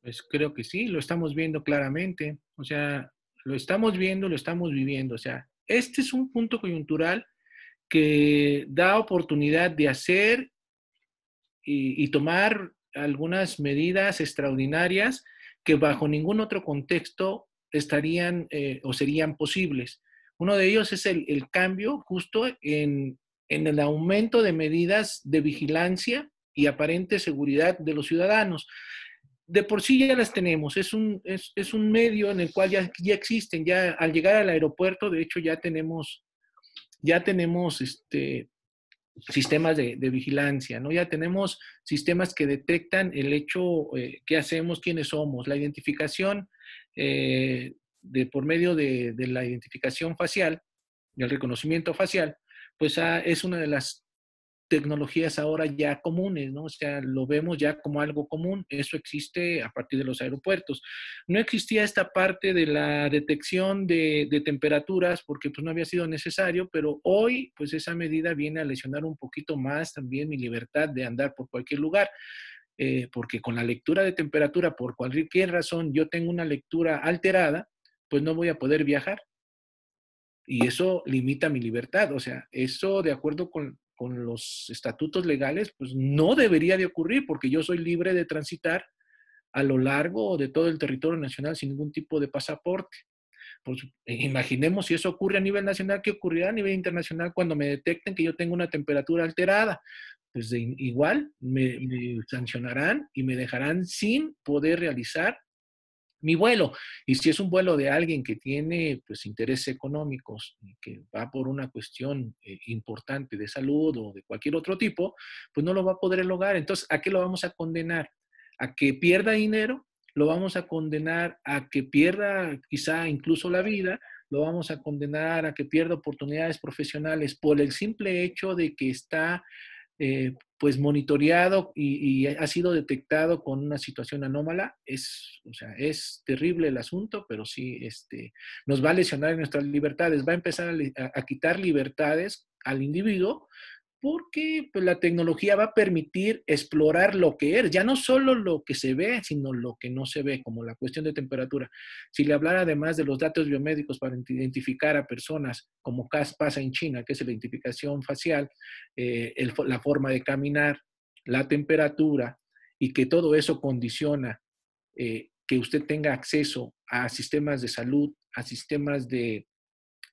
Pues creo que sí, lo estamos viendo claramente. O sea, lo estamos viendo, lo estamos viviendo. O sea, este es un punto coyuntural que da oportunidad de hacer y tomar algunas medidas extraordinarias que bajo ningún otro contexto estarían o serían posibles. Uno de ellos es el cambio justo en el aumento de medidas de vigilancia y aparente seguridad de los ciudadanos. De por sí ya las tenemos, es un medio en el cual ya existen, ya al llegar al aeropuerto, de hecho ya tenemos sistemas de vigilancia, ¿no? Ya tenemos sistemas que detectan el hecho, qué hacemos, quiénes somos, la identificación por medio de la identificación facial, el reconocimiento facial, pues es una de las tecnologías ahora ya comunes, ¿no? O sea, lo vemos ya como algo común. Eso existe a partir de los aeropuertos. No existía esta parte de la detección de temperaturas porque pues no había sido necesario, pero hoy pues esa medida viene a lesionar un poquito más también mi libertad de andar por cualquier lugar. Porque con la lectura de temperatura, por cualquier razón, yo tengo una lectura alterada, pues no voy a poder viajar. Y eso limita mi libertad. O sea, eso de acuerdo con los estatutos legales, pues no debería de ocurrir porque yo soy libre de transitar a lo largo de todo el territorio nacional sin ningún tipo de pasaporte. Pues, imaginemos si eso ocurre a nivel nacional, ¿qué ocurrirá a nivel internacional cuando me detecten que yo tengo una temperatura alterada? Pues igual me sancionarán y me dejarán sin poder realizar mi vuelo. Y si es un vuelo de alguien que tiene pues intereses económicos y que va por una cuestión importante de salud o de cualquier otro tipo, pues no lo va a poder lograr. Entonces, ¿a qué lo vamos a condenar? ¿A que pierda dinero? ¿Lo vamos a condenar a que pierda quizá incluso la vida? ¿Lo vamos a condenar a que pierda oportunidades profesionales por el simple hecho de que está pues monitoreado y ha sido detectado con una situación anómala? O sea, es terrible el asunto, pero sí nos va a lesionar en nuestras libertades, va a empezar a quitar libertades al individuo porque pues, la tecnología va a permitir explorar lo que es, ya no solo lo que se ve, sino lo que no se ve, como la cuestión de temperatura. Si le hablara además de los datos biomédicos para identificar a personas, como pasa en China, que es la identificación facial, la forma de caminar, la temperatura, y que todo eso condiciona que usted tenga acceso a sistemas de salud, a sistemas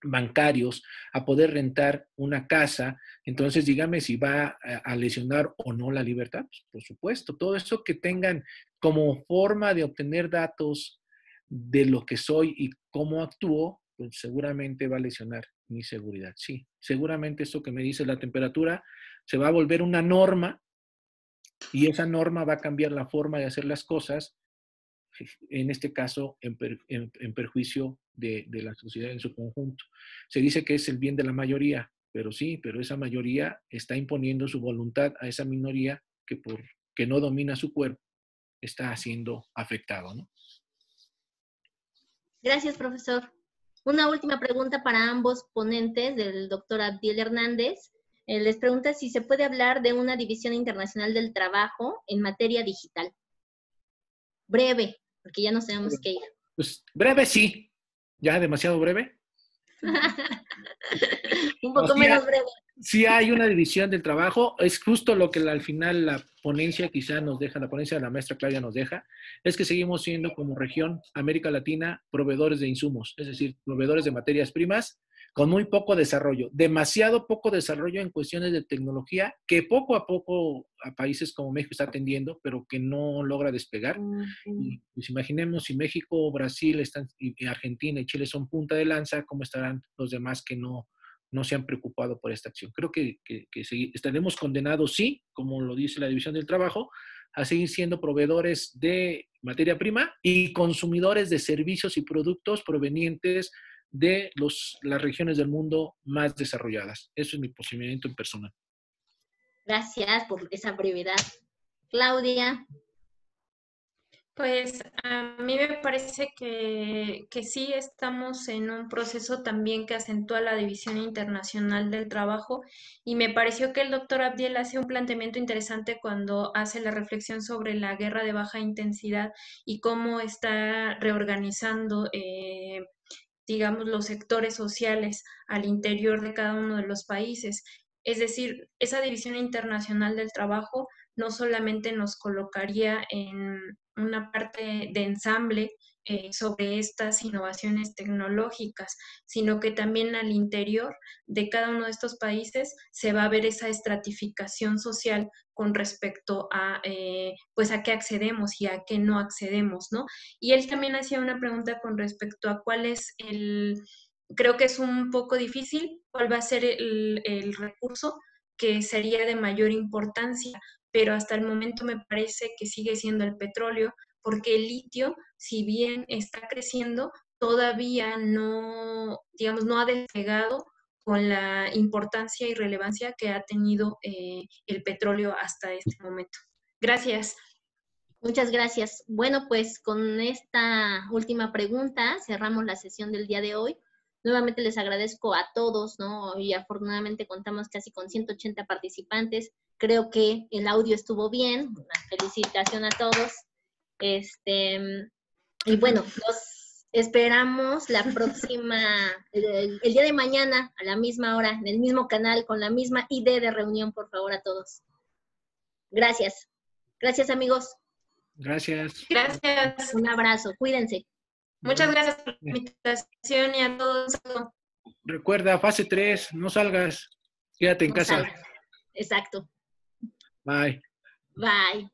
bancarios, a poder rentar una casa. Entonces, dígame si va a lesionar o no la libertad. Pues, por supuesto, todo eso que tengan como forma de obtener datos de lo que soy y cómo actúo, pues seguramente va a lesionar mi seguridad. Sí, seguramente esto que me dice la temperatura se va a volver una norma y esa norma va a cambiar la forma de hacer las cosas, en este caso en perjuicio de la sociedad en su conjunto. Se dice que es el bien de la mayoría, pero sí, pero esa mayoría está imponiendo su voluntad a esa minoría que no domina su cuerpo, está siendo afectado, ¿no? Gracias, profesor. Una última pregunta para ambos ponentes, del doctor Abdiel Hernández. Les pregunta si se puede hablar de una división internacional del trabajo en materia digital. Breve, porque ya nos tenemos que ir. Pues breve sí, ya demasiado breve. Un poco menos breve. Sí hay una división del trabajo, es justo lo que al final la ponencia quizá nos deja, la ponencia de la maestra Claudia nos deja, es que seguimos siendo como región América Latina proveedores de insumos, es decir, proveedores de materias primas con muy poco desarrollo, demasiado poco desarrollo en cuestiones de tecnología que poco a poco a países como México está atendiendo, pero que no logra despegar. Y pues imaginemos si México, Brasil y Argentina y Chile son punta de lanza, ¿cómo estarán los demás que no se han preocupado por esta acción? Creo que estaremos condenados, sí, como lo dice la división del trabajo, a seguir siendo proveedores de materia prima y consumidores de servicios y productos provenientes de las regiones del mundo más desarrolladas. Eso es mi posicionamiento en persona. Gracias por esa brevedad. Claudia. Pues a mí me parece que sí estamos en un proceso también que acentúa la división internacional del trabajo y me pareció que el doctor Abdiel hace un planteamiento interesante cuando hace la reflexión sobre la guerra de baja intensidad y cómo está reorganizando, digamos, los sectores sociales al interior de cada uno de los países. Es decir, esa división internacional del trabajo no solamente nos colocaría en una parte de ensamble sobre estas innovaciones tecnológicas, sino que también al interior de cada uno de estos países se va a ver esa estratificación social con respecto a, pues a qué accedemos y a qué no accedemos, ¿no? Y él también hacía una pregunta con respecto a cuál es creo que es un poco difícil, cuál va a ser el recurso que sería de mayor importancia, pero hasta el momento me parece que sigue siendo el petróleo, porque el litio, si bien está creciendo, todavía no, digamos, no ha despegado con la importancia y relevancia que ha tenido el petróleo hasta este momento. Gracias. Muchas gracias. Bueno, pues con esta última pregunta cerramos la sesión del día de hoy. Nuevamente les agradezco a todos, ¿no? Y afortunadamente contamos casi con 180 participantes. Creo que el audio estuvo bien. Una felicitación a todos. Y bueno, los esperamos la próxima, el día de mañana, a la misma hora, en el mismo canal, con la misma idea de reunión, por favor, a todos. Gracias. Gracias, amigos. Gracias. Gracias. Un abrazo, cuídense. Muchas gracias por la invitación y a todos. Recuerda, fase 3, no salgas, quédate en casa. Salgas. Exacto. Bye. Bye.